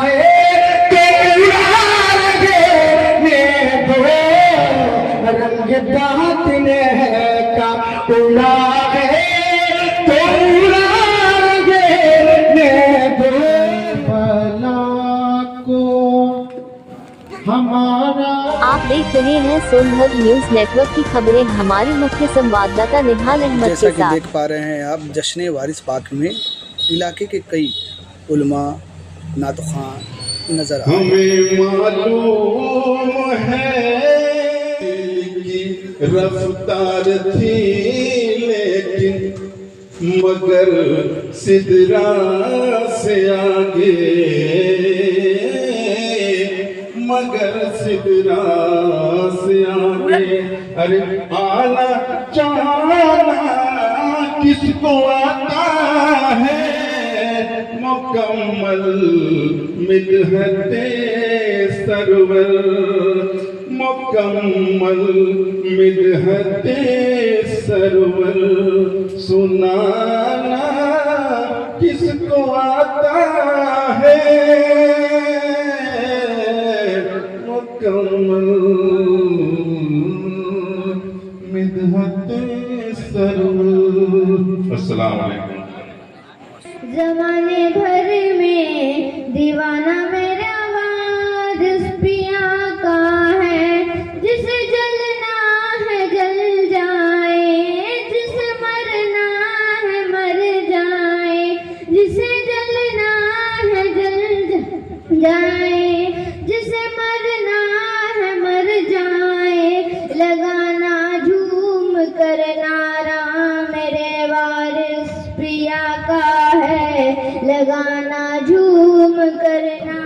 ہے تو اڑا رہے یہ دو رنگ باطن کا اڑا ہے تو اڑا رہے یہ دو بلا کو ہمارا آپ دیکھ رہے ہیں سونبھدر نیوز نیٹ ورک کی خبریں ہمارے مکھیہ سنوادداتا نہال احمد جیسا کے کہ ساتھ۔ دیکھ پا رہے ہیں آپ جشن وارث پاک میں علاقے کے کئی علماء نعت خواں نظر آ رہے ہیں۔ ہمیں معلوم ہے کی رفتار تھی لیکن مگر سدرا سے آگے مگر سدرا سے آگے ارے آنا جانا کس کو آتا ہے مکمل مدحت سرور مکمل مدحت سرور سنانا کس کو آتا ہے مکمل مدحت سرور۔ السلام علیکم۔ زمانے بھر میں دیوانہ میرا وارث پیا کا ہے، جسے جلنا ہے جل جائے، جسے مرنا ہے مر جائے، جسے جلنا ہے جل جائے، جسے مرنا ہے مر جائے، لگانا جھوم کر نعرہ میرے وارث پیا کا ہے، لگانا جھوم کرنا۔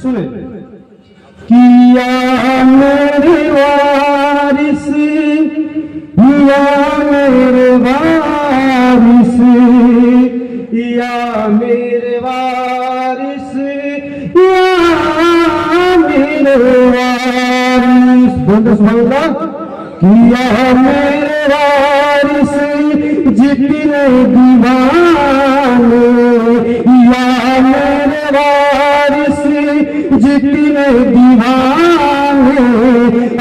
سنیں کیا میرے وارث یا میرے وارث یا میرے وارث یا میرے وارث بولو سبحان اللہ۔ کیا میرے وارث جتنے دیوانے یا میرے وارث جتنے دیوانے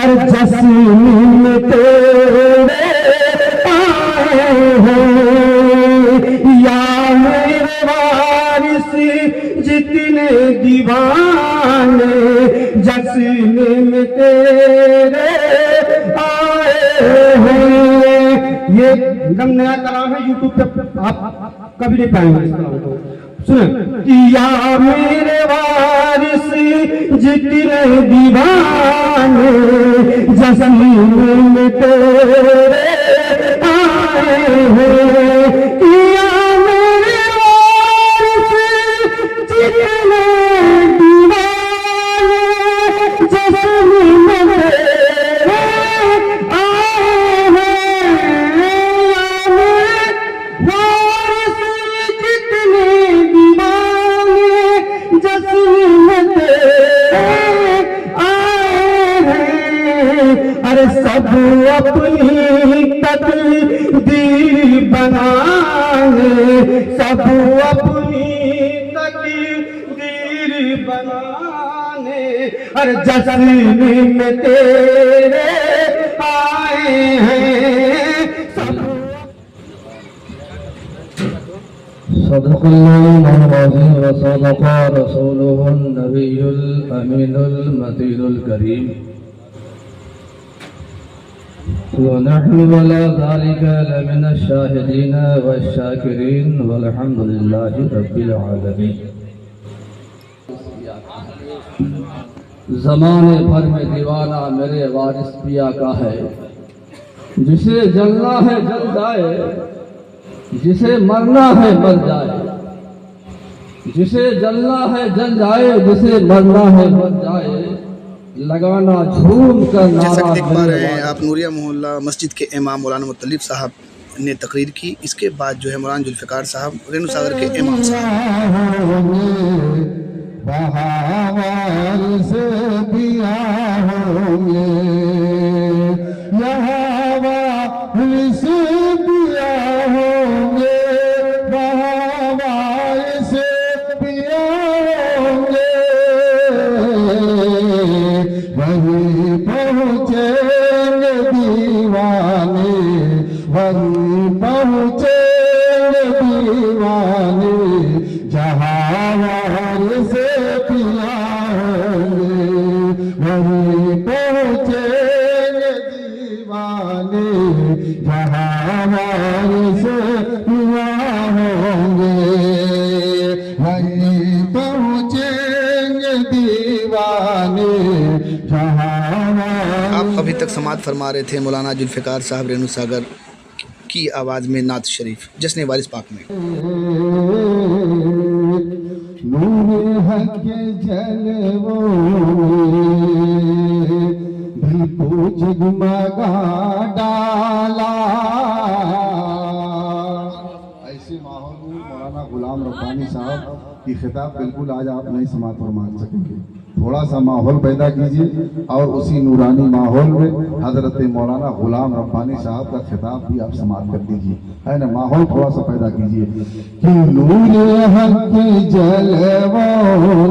اور جسم تیرے آئے ہیں یا میرے وارث جتنے دیوانے جسم تیرے آئے ہیں۔ یہ نم نیا کلام ہے، یوٹیوب پہ آپ کبھی نہیں پائیں گے اس کلام کو۔ سنیں یا میرے وارث جتنے دیوانے جسم تیرے آئے ہیں، یا میرے وارث جتنے دیوانے جسم تیرے آئے ہیں، وارث جتنے دیوانے جسم تیرے آئے ہیں، ارے سب اپنی تقدیر بنانے، سب اپنی تقدیر بنانے، ارے جسم میں تیرے آئے ہیں سب۔ صدق اللہ العظیم وصدق رسولہ النبی الامین المتین الکریم ونحن على ذلك لمن الشاهدين والشاكرين والحمد لله رب العالمين۔ زمانے بھر میں دیوانہ میرے وارث پیا کا ہے، جسے جلنا ہے جل جائے، جسے مرنا ہے مر جائے، جسے جلنا ہے جل جائے، جسے مرنا ہے مر جائے، لگانا جھوم کر نعرہ۔ جیسا کہ دیکھ پا رہے ہیں آپ نوریہ محلہ مسجد کے امام مولانا مطلب صاحب نے تقریر کی، اس کے بعد جو ہے مولانا ذوالفقار صاحب رینو ساگر کے امام صاحب آپ ابھی تک سماعت فرما رہے تھے مولانا ذوالفقار صاحب رینو ساگر کی آواز میں نعت شریف جشن وارث پاک میں. نور حق کے جلووں دل کو جگمگا ڈالا. ایسے ماحول میں مولانا غلام ربانی صاحب کی خطاب بالکل آج آپ نہیں سماعت فرما سکیں گے. تھوڑا سا ماحول پیدا کیجیے اور اسی نورانی ماحول میں حضرت مولانا غلام ربانی صاحب کا خطاب بھی آپ سماعت کر دیجیے. ہے نا, ماحول تھوڑا سا پیدا کیجیے. کہ نور حق جلووں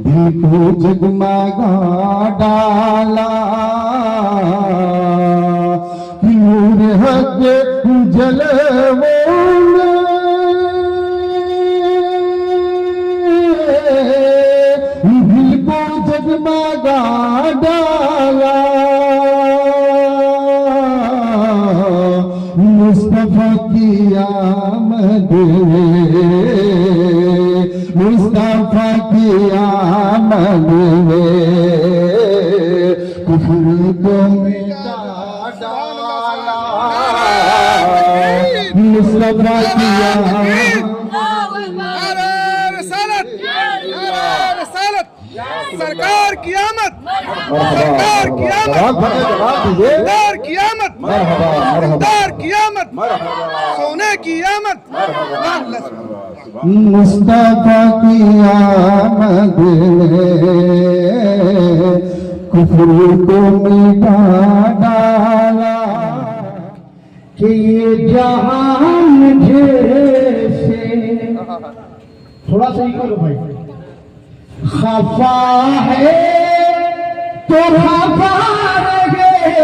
دل کو جگمگا ڈالا. نور حق جلووں جگمگا ڈالا. مصطفیٰ کی آمد, مصطفیٰ کی آمد کفر کو مٹا ڈالا. مصطفیٰ کی آمد سرکار کی آمد, سرکار کی آمد, سردار کی آمد, سردار کی آمد, سونے کی آمد. مصطفیٰ کی آمد کفر کو مٹا ڈالا. کہ یہ جہان مجھے سے تھوڑا سا ہی کرو بھائی, خفا ہے تو خفا رہے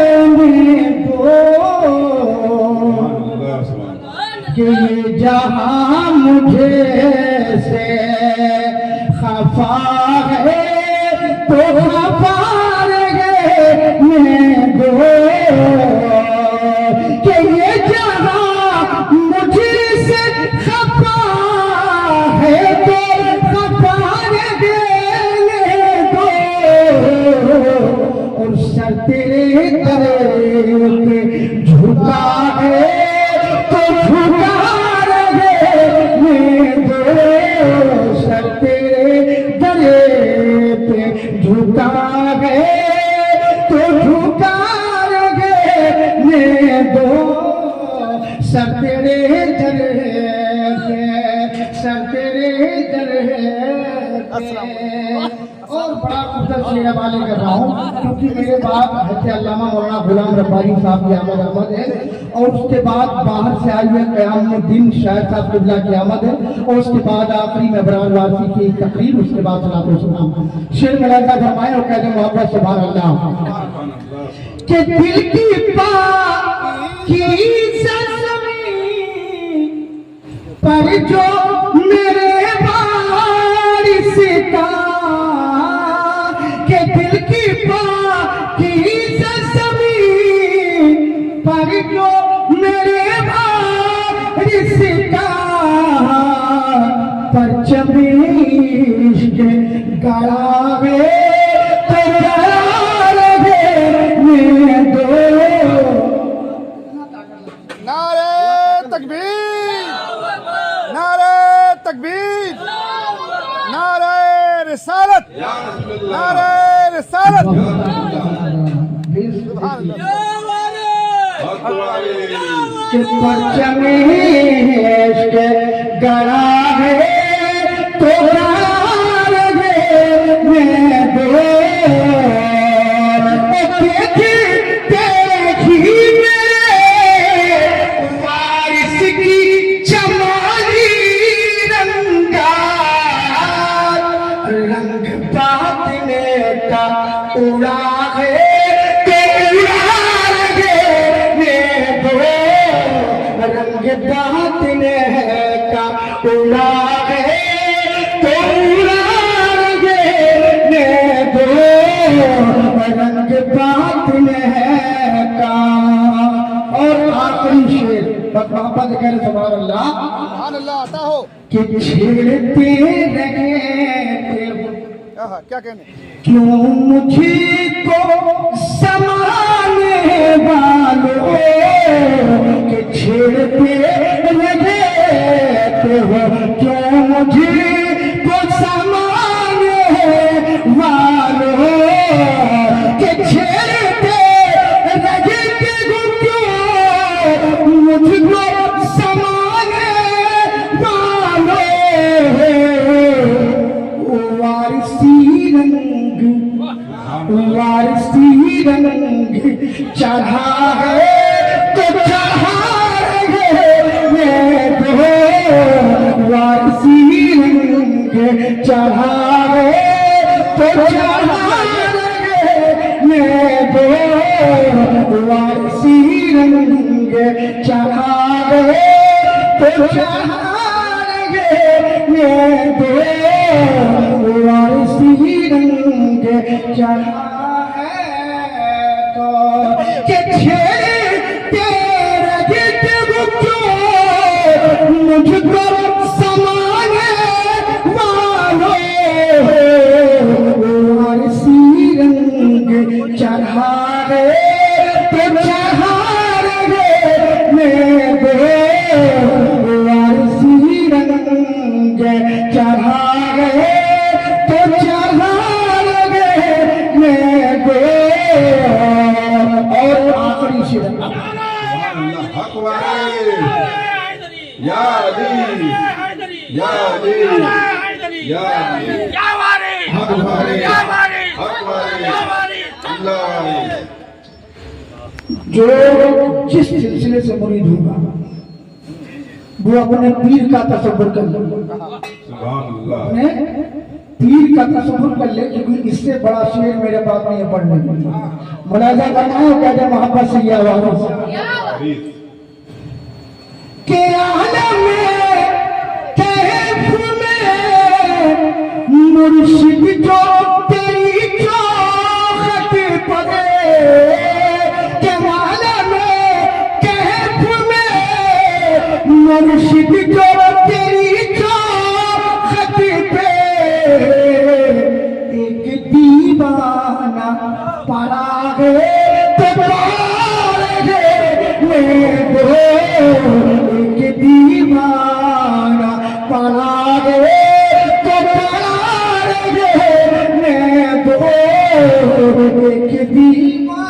تو کہ یہ جہاں مجھے سے خفا ہے تو خفا رہے دو. کہ یہ جہاں مجھے سے خفا ہے تو خفا تیرے در پہ جھکا ہے تو جھکا رہے دو. سر تیرے در پہ جھکا ہے تو جھکا رہے دو. سر تیرے در پہ, سر تیرے در پہ. اور بڑا خوبصورت شعر حوالے کر رہا ہوں کیونکہ میرے بعد حضرت علامہ مولانا غلام ربانی صاحب کی آمد ہے, اور اس کے بعد باہر سے آئے ہوئے قیام الدین شاعر صاحب قبلہ کی آمد ہے, اور اس کے بعد آخری میں ابرار وارثی کی تقریر, اس کے بعد صلاۃ و سلام. شعر ملاحظہ فرمائیں اور کہتے ہیں محبت سبحان اللہ. کہ دل کی پاکی زمین پر جو میرے وارث کا, کہ دل کی پاکی زمین پر جو میرے وارث کا پرچم عشق گڑا ہے تو قرار ہے دو. نعرہ تکبیر, نعرہ تکبیر, نعرہ رسالت, نعرہ رسالت. کہ پرچم عشق گڑا ہے تو قرار ہے دو. دیکھی میرے وارث کی جمالی رنگا, رنگ باطن کا اڑا ہے تو اڑا رہے دو. رنگ باطن کا اڑا ہے تو اڑا رہے دو. رنگ باطن کا. اور آخری شعر बस मोहब्बत कह रहे सुभान अल्लाह सुभान अल्लाह आता हो। कि छेड़ते रहे क्या कहने, क्यों मुझको समाने वालों के छेड़ते रहते हो, क्यों मुझको समाने वालों के छेड़ते रहते हो, क्यों मुझको समाने वालों वारसी रंग चढ़ा है तो चढ़ा है तो वारसी रंग चढ़ा है तो चढ़ा है तो वारसी रंग चढ़ा है तो चढ़ा है तो वारसी रंग चढ़ा मुझको समाने वालों वारसी रंग चढ़ा रे तो चढ़ा रे मैं वारसी रंग चढ़ा रे तो चढ़ा रे मैं और आखिरी शेर या अली या अली या अली या वारी हक वारी या वारी हक वारी अल्लाह वारी। जो जिस सिलसिले से मुरीद होगा वो अपने पीर का तसव्वुर कर ले, सुभान अल्लाह, अपने पीर का तसव्वुर कर ले, क्योंकि इससे बड़ा शेर मेरे पास नहीं है पढ़ने के लिए। मुलाजा करना है, कहते हैं मोहब्बत से या वारी के आलम में कैफ में मुर्शिद जो तेरी चौखट पड़े, के आलम में कैफ में मुर्शिद जो तेरी चौखट पे एक दीवाना पड़ा है तो पार है दीवाना पड़ा रे तो पड़ा रे मैं दो एक दीवाना।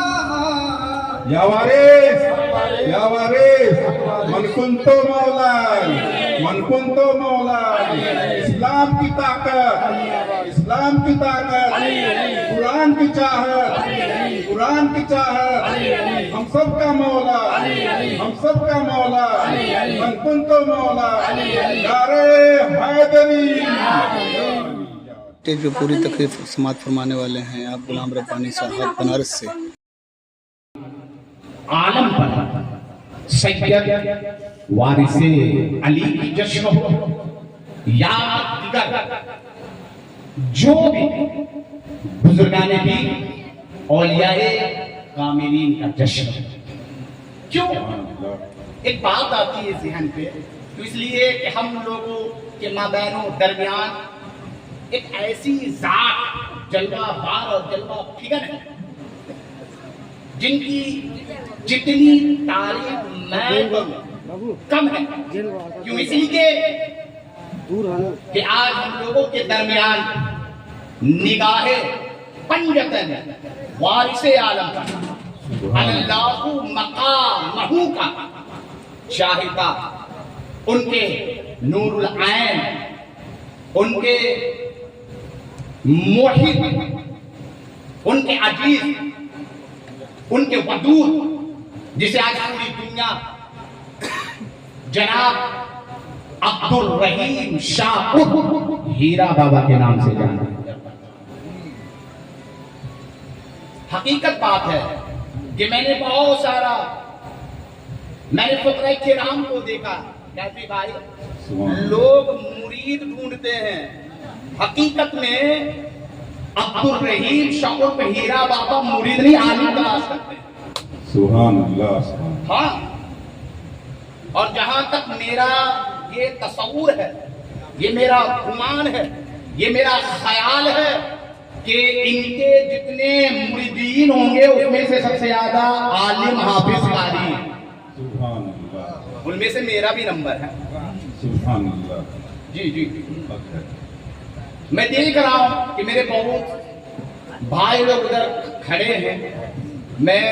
या वारिस या वारिस मन कुंतो मौला मन कुंतो मौला। इस्लाम की ताकत, इस्लाम की ताकत, कुरान की चाहत, कुरान की चाहत, हम सब का मौला, हम सब का मौला, मन कुंतो मौला यारे हैदरी। स्टेज पे पूरी तकरीर समात फरमाने वाले हैं आप गुलाम रब्बानी साहब बनारस से। आलम पर सैयद वारिसे अली की जश्न हो या दिगर जो भी बुजुर्गाने भी औलियाए कामिलीन का जश्न हो। क्यों एक बात आती है ज़हन पे, तो इसलिए कि हम लोगों के माबैनो दरमियान एक ऐसी जात जलवा बार और जलवा फिगर है जिनकी जितनी तारीफ मैं करूं कम है। क्यों? इसलिए कि आज हम लोगों के दरमियान निगाहे पंजतन वारिसे आलम का अल्लाहु मकामहू का शाहिदा उनके नूरुल ऐन, उनके मोहिब, उनके अजीज, उनके वदूद, जिसे आज पूरी दुनिया जनाब अब्दुल रहीम शाह हीरा बाबा के नाम से जाना। हकीकत बात है कि मैंने बहुत सारा फुकरा किराम को देखा भाई, लोग मुरीद ढूंढते हैं, हकीकत में अब्दुल रहीम शाह पे हीरा बाबा मुरीद नहीं आलिम तलाश करते हैं। सुभान अल्लाह। हाँ, اور جہاں تک میرا یہ تصور ہے، یہ میرا گمان ہے، یہ میرا خیال ہے کہ ان کے جتنے مریدین ہوں گے اس میں سے سب سے زیادہ عالم حافظ قاری ہیں، سبحان اللہ، ان میں سے میرا بھی نمبر ہے۔ سبحان اللہ۔ جی جی میں دیکھ رہا ہوں کہ میرے بہت بھائی لوگ ادھر کھڑے ہیں، میں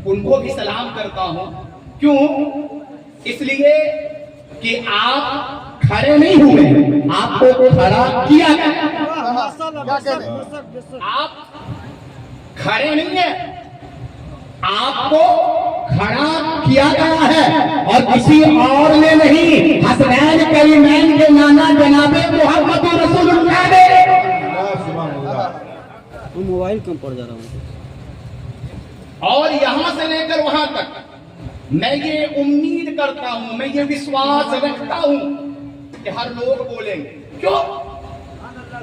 ان کو بھی سلام کرتا ہوں۔ کیوں؟ اس لیے کہ آپ کھڑے نہیں ہوئے، آپ کو کھڑا کیا گیا۔ آپ کھڑے نہیں ہیں، آپ کو کھڑا کیا گیا ہے، اور کسی اور نے نہیں، حسنین کریمین کے نانا جناب محمد رسول اللہ نے۔ سبحان اللہ۔ موبائل کم پڑ جا رہا ہوں۔ اور یہاں سے لے کر وہاں تک میں یہ امید کرتا ہوں، میں یہ وشواس رکھتا ہوں کہ ہر لوگ بولیں گے۔ کیوں؟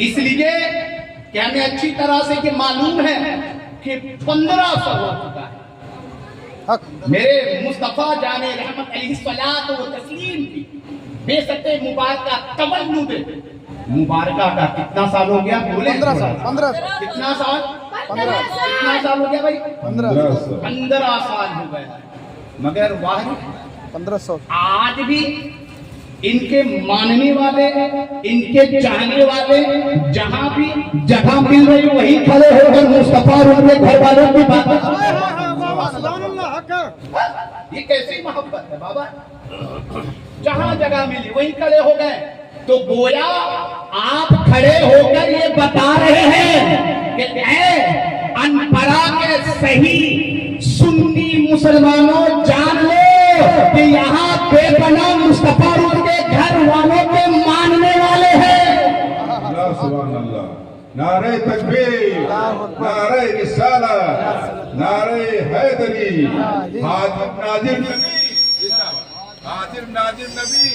اس لیے کہ ہمیں اچھی طرح سے یہ معلوم ہے کہ 15 سال ہو چکا ہے میرے مصطفیٰ جان رحمت علیہ الصلوۃ و تسلیم کی بے ست مبارکہ تولد مبارکہ کا کتنا سال ہو گیا؟ بولے 15 سال۔ کتنا سال؟ 15 سال ہو گیا بھائی؟ 15 سال ہو گئے، مگر واحد 1500 آج بھی ان کے ماننے والے، ان کے چاہنے والے جہاں بھی جگہ مل رہی وہی کھڑے ہو کر مصطفیٰ اور ان کے گھر والوں کی بات۔ یہ کیسی محبت ہے بابا؟ جہاں جگہ ملی وہی کھڑے ہو گئے، تو گویا آپ کھڑے ہو کر یہ بتا رہے ہیں کہ اے انپڑھا کے صحیح سنی مسلمانوں جان لو کہ یہاں بے پناہ مصطفیٰ اور ان کے گھر والوں کے ماننے والے ہیں۔ اللہ سبحان اللہ۔ نعرہ تکبیر، نعرہ رسالہ، نعرہ حیدری، حاضر ناظر نبی، حاضر ناظر نبی۔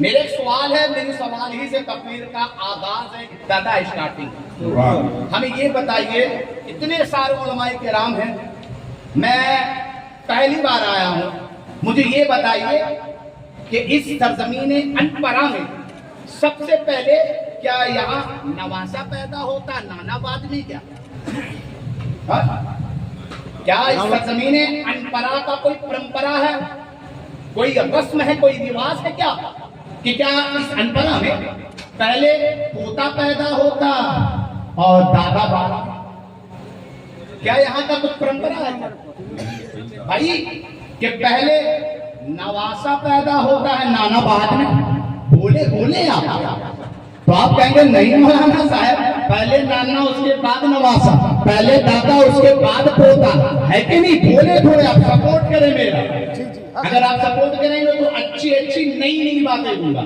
میرے سوال ہے، میری سوال ہی سے تقریر کا آغاز ہے، ابتدا اسٹارٹنگ۔ ہمیں یہ بتائیے، اتنے سارے علماء کرام ہیں، میں پہلی بار آیا ہوں، مجھے یہ بتائیے کہ اس سرزمین انپڑھا میں سب سے پہلے کیا یہاں نواسا پیدا ہوتا؟ نانا بعد میں کیا؟ کیا اس سرزمین انپڑھا کا کوئی پرمپرا ہے، کوئی رسم ہے، کوئی رواج ہے کیا کہ کیا اس انپڑھا میں پہلے پوتا پیدا ہوتا اور دادا بالا؟ کیا یہاں کا کچھ پرمپرا ہے بھائی کہ پہلے نواسا پیدا ہوتا ہے نانا بعد میں؟ بولے آپ تو آپ کہیں گے نہیں مولانا صاحب، پہلے نانا اس کے بعد نواسا، پہلے دادا اس کے بعد پوتا، ہے کہ نہیں؟ بولے تھوڑے، آپ سپورٹ کریں میرا۔ اگر آپ سپورٹ کریں گے تو اچھی نئی باتیں دوں گا۔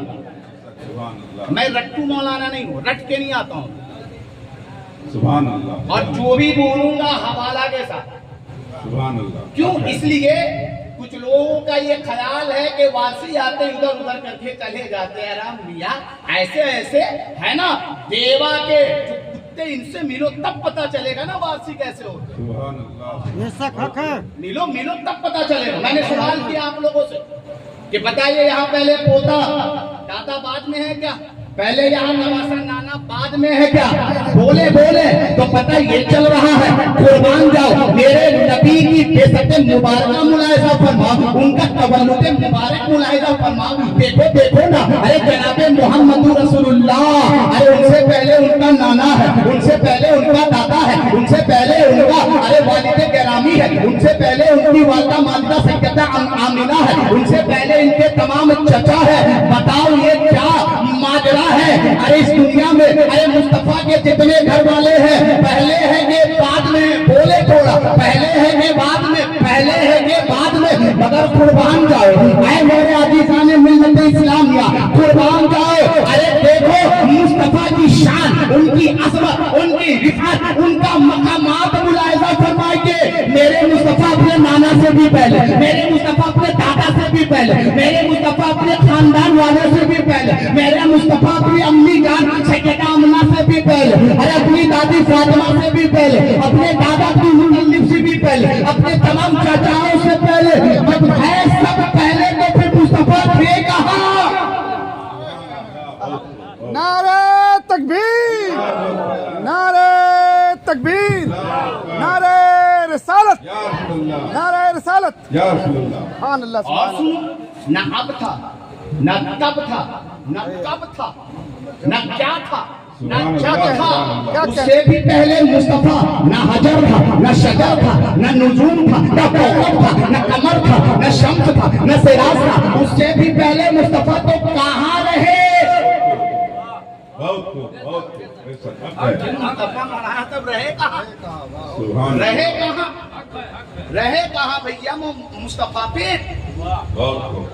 میں رٹو مولانا نہیں ہوں، رٹ کے نہیں آتا ہوں، سبحان اللہ۔ اور جو بھی بولوں گا حوالہ کے ساتھ۔ سبحان اللہ۔ کیوں؟ اس لیے کچھ لوگوں کا یہ خیال ہے کہ وارسی آتے ادھر ادھر کر کے چلے جاتے ہیں، رام میاں ایسے ہے نا دیوا کے جو کتے، ان سے ملو تب پتا چلے گا نا وارسی کیسے ہو۔ سبحان اللہ۔ ملو تب پتا چلے گا۔ میں نے سوال کیا آپ لوگوں سے کہ بتائیے یہاں پہلے پوتا دادا بعد میں ہے کیا؟ پہلے یہاں نواسا نانا بعد میں ہے کیا؟ بولے تو پتہ یہ چل رہا ہے۔ قربان جاؤ، میرے نبی کی بے ست مبارکہ ملاحظہ فرماؤ، ان کا تولد مبارک ملاحظہ فرماؤ۔ دیکھو نا، ارے جناب محمد رسول اللہ، ارے ان سے پہلے ان کا نانا ہے، ان سے پہلے ان کا دادا ہے، ان سے پہلے ان کا ارے والد گرامی ہے، ان سے پہلے ان کی والدہ مالدہ سیدہ آمینہ ہے، ان سے پہلے ان کے تمام چچا ہے۔ بتاؤ یہ کیا ماجرا ہے؟ ارے اس دنیا میں ارے مصطفیٰ کے جتنے گھر والے ہیں، پہلے ہیں کہ بعد میں؟ بولے تھوڑا، پہلے ہیں کہ بعد میں؟ پہلے ہیں کہ بعد میں؟ مگر قربان جاؤ اے میرے عزیزان ملت اسلامیہ، قربان جاؤ، ارے دیکھو مصطفیٰ کی شان، ان کی عظمت، ان کی رفعت، ان کا مقامات ملاحظہ فرمائیے۔ میرے مصطفیٰ اپنے نانا سے بھی پہلے، میرے مصطفیٰ اپنے دادا سے بھی پہلے، میرے مصطفیٰ اپنے خاندان والوں سے بھی پہلے، میرے مصطفیٰ اپنی امی جان سیدہ آمنہ سے بھی پہلے، ارے اپنی دادی فاطمہ سے بھی پہلے، اپنے دادا کی مطلب سے بھی پہلے، اپنے تمام چاچاؤں سے پہلے، جب ہے سب नारे तकबीर, नारे तकबीर, नारे रिसालत, या रसूलुल्लाह, नारे रिसालत। या रसूलुल्लाह। सुभान अल्लाह, और सुभान सुनो, न अब था, न तब था, न कब था, न क्या था, न क्या जब था, क्या उससे भी पहले मुस्तफा न हजर था, न शजर था, न नुजूम था, न कौकब था, न कमर था, न शम्स था, न सिराज था। उससे भी पहले मुस्तफा तो कहाँ रहे? बहुत खूब, बहुत खूब। मुस्तफा मनाया तब रहे कहाँ? सुभान रहे कहाँ? रहे कहाँ भैया मुस्तफा पे? बहुत खूब।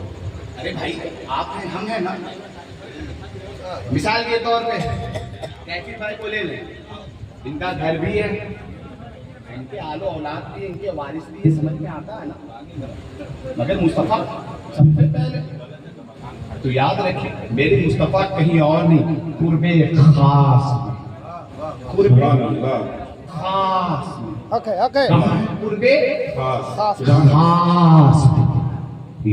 अरे भाई आप हैं, हम हैं ना। मिसाल के तौर पे कैफी भाई को ले लें, इनका घर भी है, इनके आलो औलाद भी, इनके वारिस भी, ये समझ में आता है ना। मगर मुस्तफा सबसे पहले तो याद रखिए, मेरे मुस्तफा कहीं और नहीं, कुर्बे खास में, कुर्बे सुभान अल्लाह। खास में। ओके ओके, कहाँ है कुर्बे खास। खास। खास में।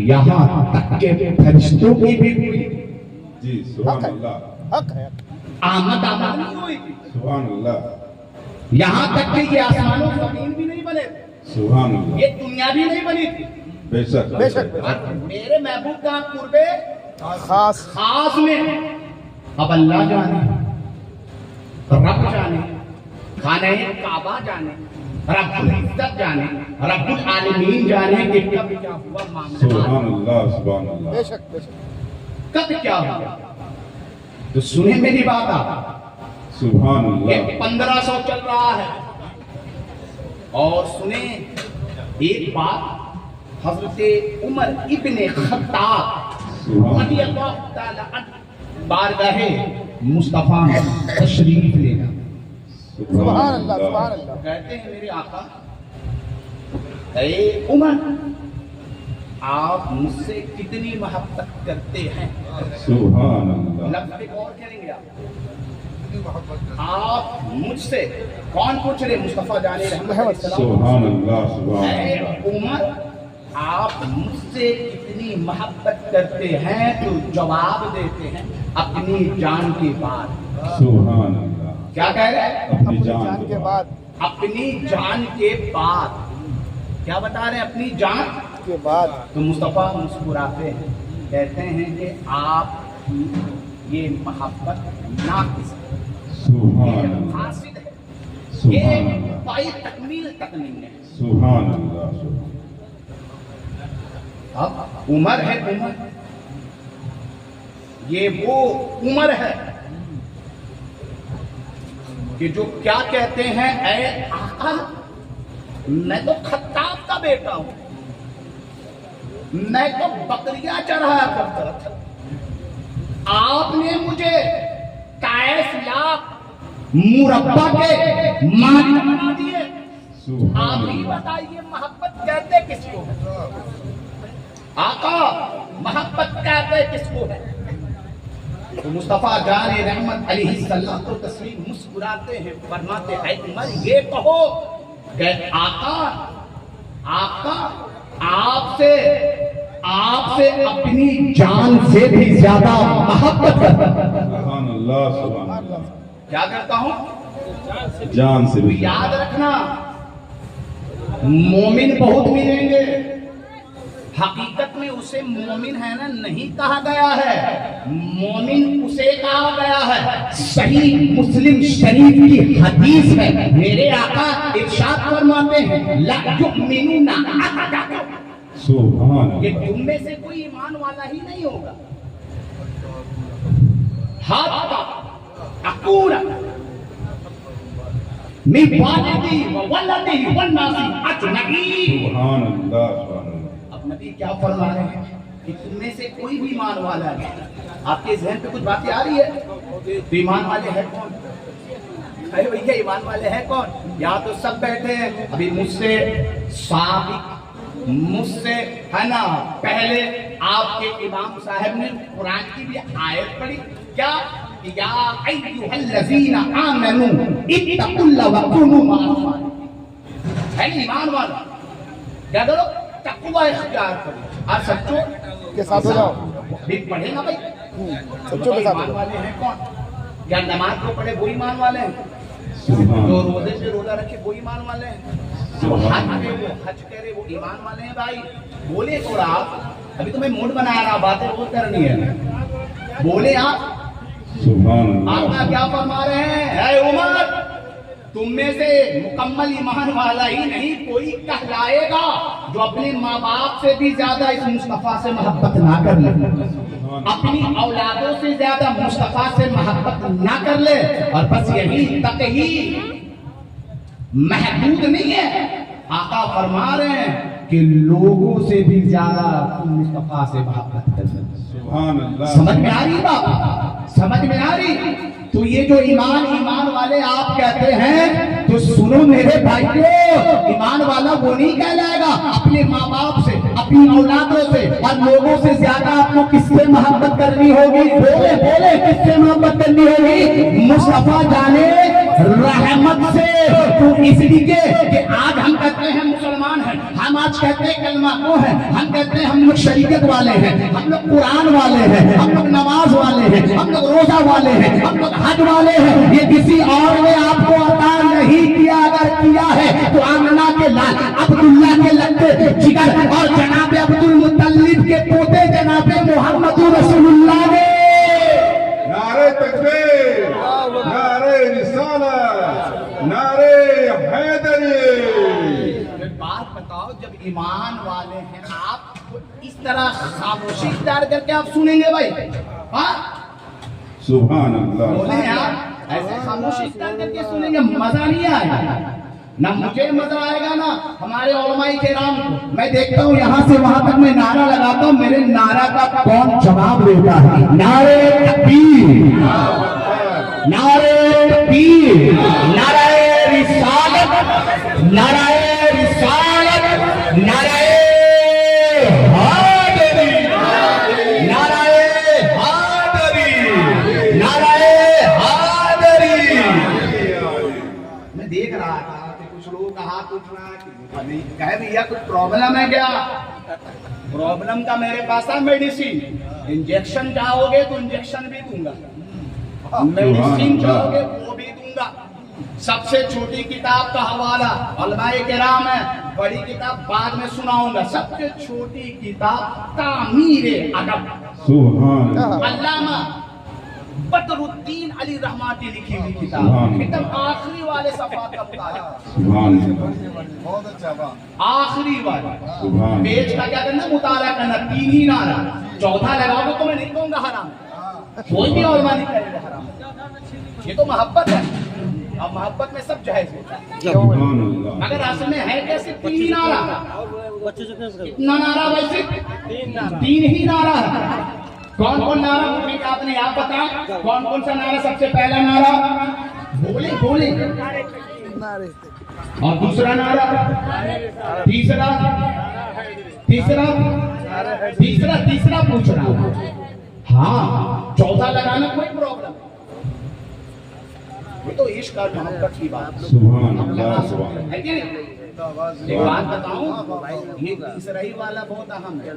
यहाँ तक के फरिश्तों की भी हुई, जी सुभान ओके अल्लाह, ओके। आमद नहीं हुई थी। सुभान अल्लाह, यहाँ तक कि ये आसमानों जमीन भी नहीं बने थे, सुभान अल्लाह। ये दुनिया भी नहीं बनी थी। बेशक बेशक। और मेरे महबूब का कुर्बे खास। खास में अब अल्लाह जाने, रब जाने, खाने काबा जाने, रब्बुल इज्जत जाने, रब्बुल आलमीन जाने कि कब क्या हुआ मामला, सुभान अल्लाह, सुभान अल्लाह। बेशक बेशक। कब क्या हुआ। तो सुने मेरी बात आप, सुभान ये अल्लाह। 1500 चल रहा है। और सुने एक बात, हजरत उमर इब्ने खत्ताब रज़ी अल्लाह ताला अन्हु बारगाहे मुस्तफा में तशरीफ लेना, सुभान अल्लाह, सुभान अल्लाह। कहते हैं मेरे आका, ए उमर आप मुझसे कितनी मोहब्बत करते हैं। सुभान अल्लाह। लफ्ज़ पे गौर करेंगे आप मुझसे कौन पूछ रहे? मुस्तफा जाने रहमत सुभान अल्लाह, सुभान अल्लाह। उमर आप मुझसे कितनी मोहब्बत करते हैं? तो जवाब देते हैं अपनी जान के बाद। सुभान अल्लाह। क्या कह रहे हैं? अपनी जान के बाद, अपनी जान के बाद। क्या बता रहे हैं? अपनी जान के बाद। तो मुस्तफा मुस्कुराते हैं, कहते हैं कि आप ये मोहब्बत नाक़िस है, सुभान ये अल्लाह, फासिद है, ये सुभान अल्लाह, पाई तकमील तक नहीं है। सुभान अल्लाह, सुभान। अब उमर है, उमर ये वो उमर है कि जो क्या कहते हैं, ऐ आका मैं तो खत्ताब का बेटा हूं, मैं तो बकरियां चढ़ाया करता था, आपने मुझे 23 लाख मुरब्बा के मालिक बना दिए। आप ही बताइए मोहब्बत कहते किसको है? आका मोहब्बत कहते किसको है? तो मुस्तफा जाने रहमत अलैहिस्सलाम तो तस्लीम मुस्कुराते हैं, फरमाते हैं उमर ये कहो कि आका आका आपसे आपसे अपनी जान से भी ज्यादा मोहब्बत करता हूं। सुभान अल्लाह, सुभान अल्लाह। क्या करता हूं? जान से भी याद रखना, मोमिन बहुत मिलेंगे, हकीकत में उसे मोमिन है ना नहीं कहा गया है, मोमिन उसे कहा गया है। सही मुस्लिम शरीफ की हदीस है, मेरे आका इरशाद फरमाते हैं ला युमिनुना अहदकुम, सुभान ये अल्लाह। तुम में से कोई ईमान वाला ही नहीं होगा। हाथा अकूला मिन वालिदी व वलदी वन नासी अजमईन। सुभान अल्लाह, सुभान अल्लाह। अब नबी क्या फरमा रहे हैं कि तुम में से कोई भी ईमान वाला है। आपके जहन पे कुछ बातें आ रही है? तो ईमान वाले हैं कौन? अरे भैया ईमान वाले हैं कौन? यहाँ तो सब बैठे हैं, अभी मुझसे साबिक, मुझसे है ना पहले आपके इमाम साहब ने कुरान की भी आयत पढ़ी, क्या या अय्युहल्लज़ीना आमनू इत्तकुल्लाह व कुनू मअस-सादिक़ीन। है ना ईमान वाला, क्या करो? तकवा इख्तियार करो और सच्चों के साथ हो जाओ। भी पढ़े ना भाई, ईमान वाले हैं कौन? क्या नमाज को पढ़े वो ईमान वाले हैं? जो रोजे से रोजा रखे वो ईमान वाले हैं? जो हज करे वो ईमान वाले हैं? भाई बोले थोड़ा आप, अभी तो मैं मूड बना रहा, बातें रोज करनी है, बोले आप। आपका क्या फरमा रहे हैं? है उमर, तुम में से मुकम्मल ईमान वाला ही नहीं कोई कहलाएगा जो अपने माँ बाप से भी ज्यादा इस मुस्तफा से मोहब्बत ना कर ले, अपनी औलादों से ज्यादा मुस्तफा से मोहब्बत ना कर ले। और बस यही तक ही महदूद नहीं है, आका फरमा रहे हैं कि लोगों से भी ज्यादा मुस्तफा से मोहब्बत कर ले। समझ में आ रही बात? समझ में आ रही? तो ये जो ईमान वाले आप कहते हैं, तो सुनो मेरे भाइयों, ईमान वाला वो नहीं कहलाएगा अपने माँ बाप से, अपनी औलादों से और लोगों से ज्यादा आपको किससे मोहब्बत करनी होगी? बोले बोले, किससे मोहब्बत करनी होगी? मुस्तफा जाने रहमत से। तो इसलिए कि आज हम कहते हैं मुसलमान हैं, हम आज कहते हैं कलमा को है, हम कहते हैं हम लोग शरीयत वाले हैं, हम लोग कुरान वाले हैं, हम लोग नमाज वाले हैं, हम लोग रोजा वाले हैं, हम लोग हज वाले हैं। ये किसी और ने आपको अता नहीं किया, अगर किया है तो आमना के लाल अब्दुल्ला के लड़के जिगर और जनाबे अब्दुल मुत्तलिब के पोते जनाबे मोहम्मद रसूलुल्लाह ने। नारे तकबीर, नारे रिसालत, नारे हैदरी। बात बताओ, जब ईमान वाले हैं आप तो इस तरह खामोशी इख्तियार करके आप सुनेंगे भाई? हाँ, सुभान अल्लाह। बोले आप ऐसे खामोशी इख्तियार करके सुनेंगे, मजा नहीं आएगा, ना मुझे मजा आएगा ना हमारे उलमाए किराम को। मैं देखता हूँ यहाँ से वहां तक मैं नारा लगाता हूँ, मेरे नारा का कौन जवाब देता है? नारे तकबीर, नारे तकबीर, नारे रिसालत, नारे रिसालत, नारे हैदरी, नारे हैदरी, नारे हैदरी। मैं देख रहा था कि कुछ लोगों का हाथ उठ रहा है, कह भैया कुछ प्रॉब्लम है क्या? प्रॉब्लम का मेरे पास है मेडिसिन। इंजेक्शन चाहोगे तो इंजेक्शन भी दूंगा, मेडिसिन चाहोगे वो भी दूंगा। सबसे छोटी किताब का हवाला उलमाए किराम है, बड़ी किताब बाद में सुनाऊंगा। सबसे छोटी किताब तामीर अदब, अल्लामा बदरुद्दीन अली रहमान की लिखी हुई किताब, एकदम आखिरी वाले सफ़ात का मुतालिका, आखिरी वाले पेज का क्या करना, मुताला करना। 3 ही नारा, चौथा लगाओगे तो मैं नहीं कहूंगा हराम, कोई भी और नहीं कहेगा हराम। ये तो मोहब्बत है, अब मोहब्बत में सब जायज होता है। अगर असल में है कैसे 3 ही नारा, इतना नारा वैसे 3 ही नारा है। कौन कौन नारा पूछने का आपने, आप बताएं कौन कौन सा नारा? सबसे पहला नारा बोले बोले, और दूसरा नारा, तीसरा तीसरा तीसरा तीसरा पूछ रहा हूं। हाँ, चौथा लगाना कोई प्रॉब्लम, ये तो इश्क और मोहब्बत की बात है कि नहीं? एक बात बताऊं, ये तीसरा ही वाला बहुत अहम है।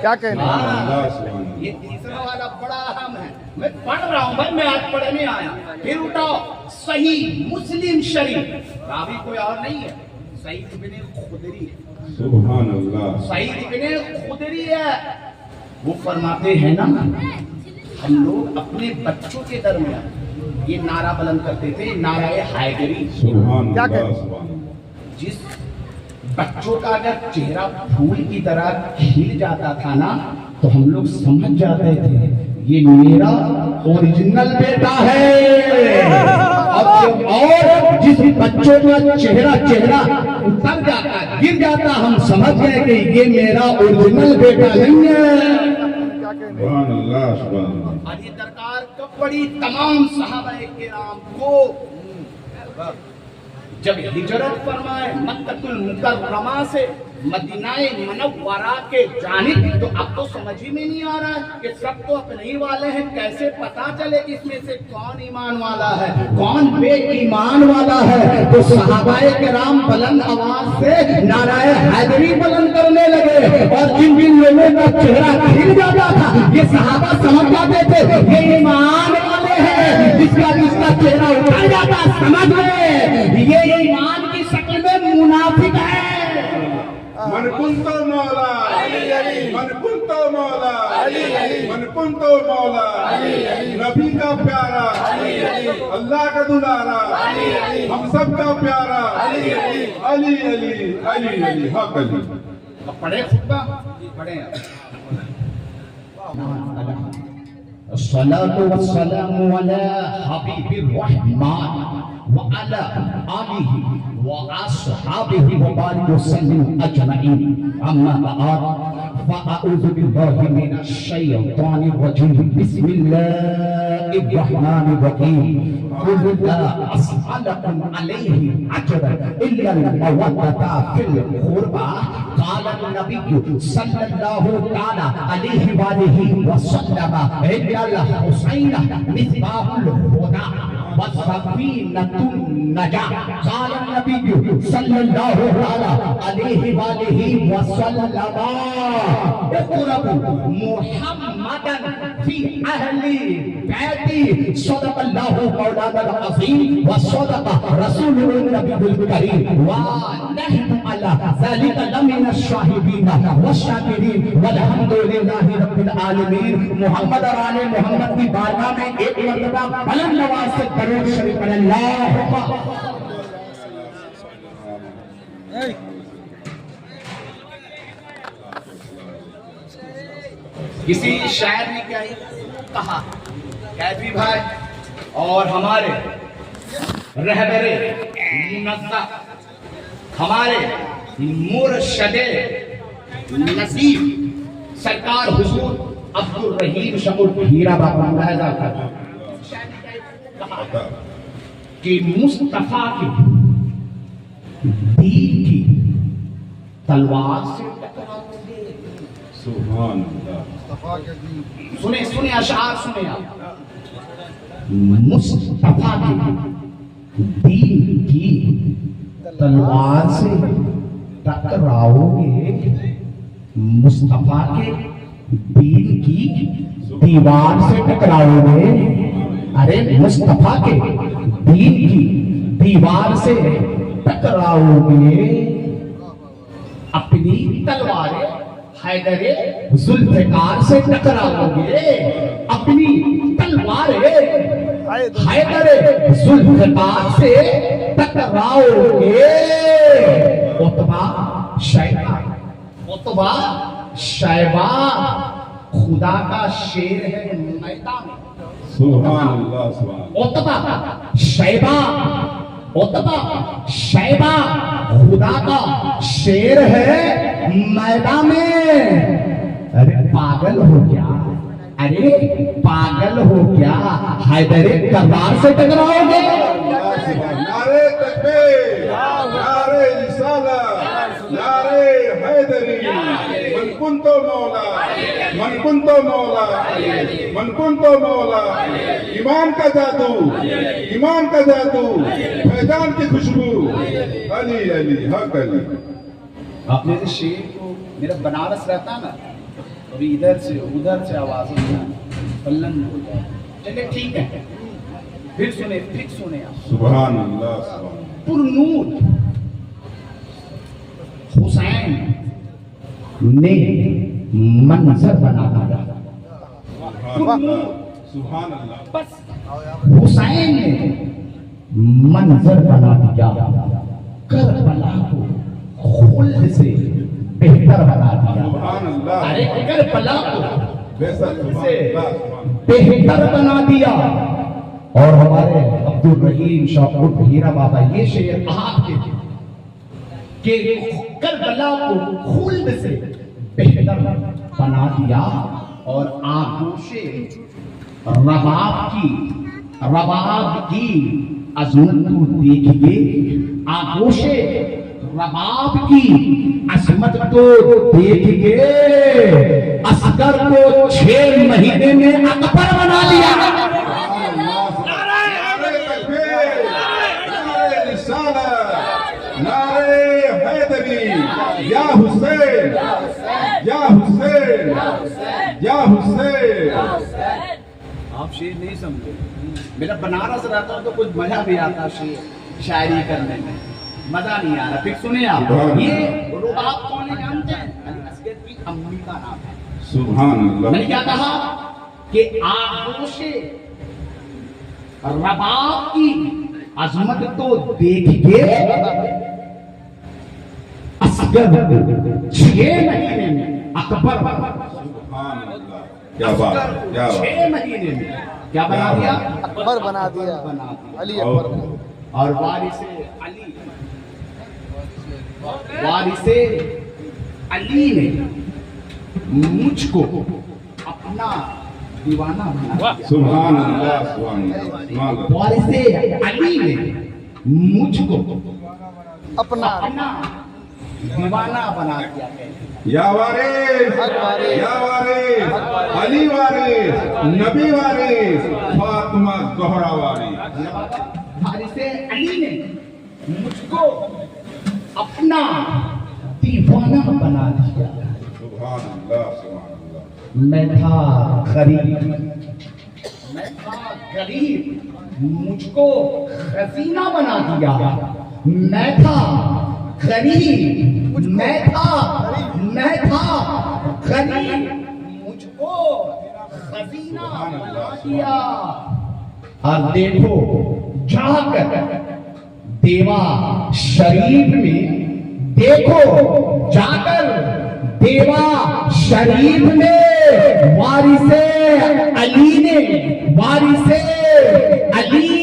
क्या कहना? ये तीसरा वाला बड़ा अहम है। मैं पढ़ रहा हूं भाई, मैं आज पढ़ने आया। फिर उठाओ, सही मुस्लिम शरीफ, रावी कोई और नहीं है, सईद इब्ने खुदरी है। सुभान अल्लाह। सईद इब्ने खुदरी है। वो फरमाते हैं ना, हम लोग अपने बच्चों के दरमियान ये नारा बुलंद करते थे, नाराए हैदरी। सुभान क्या अल्लाह। जिस बच्चों का अगर चेहरा फूल की तरह खिल जाता था ना, तो हम लोग समझ जाते थे ये मेरा ओरिजिनल बेटा है। और जिस बच्चों का चेहरा उतर जाता, गिर जाता, हम समझ गए कि ये मेरा ओरिजिनल बेटा नहीं है। सुभान अल्लाह, सुभान अल्लाह। और ये दरकार कब पड़ी? तमाम सहाबाए किराम को जब हिजरत फरमाए मक्कतुल मुकर्रमा से मदीना मनव्वरा के जानिब, तो अब तो समझ ही में नहीं आ रहा है कि सब तो अपने ही वाले हैं, कैसे पता चले कि इसमें से कौन ईमान वाला है कौन बेईमान वाला है। तो सहाबाए किराम बुलंद आवाज से नाराए हैदरी बुलंद करने लगे, और जिन जिन लोगों का चेहरा खिल जाता था ये सहाबा समझ जाते थे ये ईमान वाले हैं, जिसका चेहरा उतर जाता समझ गए ये ईमान की शक्ल में मुनाफिक है। मन कुंतो मौला मन कुंतो मौला मन कुंतो मौला, नबी का प्यारा अल्लाह का दुलारा हम सब का प्यारा अली अली अली अली अली हक अली। अब पढ़े खुतबा पढ़े अस्सलातु वस्सलामु अला हबीबिर रहमान व अला आलिहि व अस्हाबिहि व बारिक वसल्लिम अजमईन, अम्मा बाद फअऊज़ु बिल्लाहि मिनश शैतानिर रजीम, बिस्मिल्लाहिर रहमानिर रहीम। कुल ला अस्अलुकुम अलैहि अजरन इल्ला अल-मवद्दता फिल क़ुरबा, क़ाला नबिय्यु सल्लल्लाहु तआला अलैहि व आलिहि व सल्लम, इन्नल हुसैन मिस्बाहुल हुदा व सफ़ीनतुन नजा, क़ाला नबिय्यु सल्लल्लाहु तआला अलैहि व आलिहि व सल्लम, इक़रबू मुहम्मदन फी अहली बैती, सदक़ल्लाहु मौलाना अज़ीम व सदक़ रसूलुहुन नबियुल करीम, व नहनु अला ज़ालिका लमिनश शाहिदीन व शाकिरीन वल्हम्दुलिल्लाहि रब्बिल आलमीन। मोहम्मद और आले मोहम्मद की बारगाह में एक मर्तबा बुलंद आवाज से दरूद शरीफ पढ़ें। अल्लाहुम्मा किसी शायर ने क्या कहा, कैफी भाई और हमारे रहबरे मुनज़्ज़म हमारे मुर्शदे नसीब सरकार हुजूर अब्दुल रहीम शमूल हीरा बाबा कि मुस्तफा की दीन की तलवार से टकराओगे। सुभान अल्लाह। सुने सुने अशार सुने आप, मुस्तफा की दीन की तलवार से टकराओगे, मुस्तफा के दीन की दीवार से टकराओगे। अरे मुस्तफा के दीन की दीवार से टकराओगे, अपनी तलवारें हैदरे जुल्फ़िकार से टकराओगे, अपनी तलवारें हैदरे जुल्फ़िकार से टकराओगे। उतबा शैबा खुदा का शेर है मैदान में। सुभान अल्लाह सुभान। उतबा शैबा खुदा का शेर है मैदान में। अरे पागल हो क्या, अरे पागल हो क्या, हैदरे करवार से टकराओगे। नारे तकबीर, नारे रिसालत, नारे हैदरी, मन कुंतो मौला, मन कुंतो मौला, मन कुंतो मौला। ईमान का जादू, ईमान का जादू, फैजान की खुशबू, अली अली हक अली। आपने इस शेर को, मेरा बनारस रहता ना, अभी इधर से उधर से आवाज पल्लन हो जाए। चलिए ठीक है, फिर सुने आप। सुभान अल्लाह सुभान। पुरनूर हुसैन ने मंजर बना दिया। सुभान अल्लाह। बस हुसैन ने मंजर बना दिया, करबला को खुल्द से बेहतर बना दिया। सुभान अल्लाह। अरे करबला को बेशक सुभान अल्लाह सुभान। बेहतर बना दिया। और हमारे अब्दुल रहीम शाह हीरा बाबा ये शेर आपके कि करबला को खुल्द से बेहतर बना दिया। और आगोशे रबाब की अजमत को देखिए, आगोशे रबाब की अजमत को देख के असगर को 6 महीने में अकबर बना दिया। नारे तकबीर, नारे रिसालत, नारे हैदरी, या हुसैन, या हुसैन, या हुसैन। आप शेर नहीं समझे, मेरा बनारस रहता तो कुछ मजा भी आता शेर शायरी करने में, मजा नहीं आ रहा। फिर सुने आप, ये रुबाब कौन है जानते हैं? अली असगर की अम्मी का नाम है। सुभान अल्लाह। मैंने क्या कहा कि आगोशे रबाब की अजमत तो देख के असगर 6 महीने में अकबर सुभान अल्लाह, क्या बात, क्या बात। 6 महीने में क्या बना दिया? अकबर बना दिया, अली अकबर बना दिया। और वारिसे अली, वारिसे अली ने मुझको अपना दीवाना बना दिया। सुभान अल्लाह, सुभान अल्लाह, सुभान अल्लाह। वारिसे अली ने मुझको अपना दीवाना बना दिया। या वारिस, या वारिस, अली वारिस, नबी वारिस, फातिमा ज़हरा वारिस। वारिसे अली ने मुझको अपना दीवाना बना दिया। सुभान अल्लाह, सुभान अल्लाह। मैं था गरीब, मुझको खजीना बना दिया। मैं था गरीब, मैं था गरीब, मुझको खजीना बना दिया। और देखो जाकर देवा शरीफ में, देखो जाकर देवा शरीफ में वारिसे अली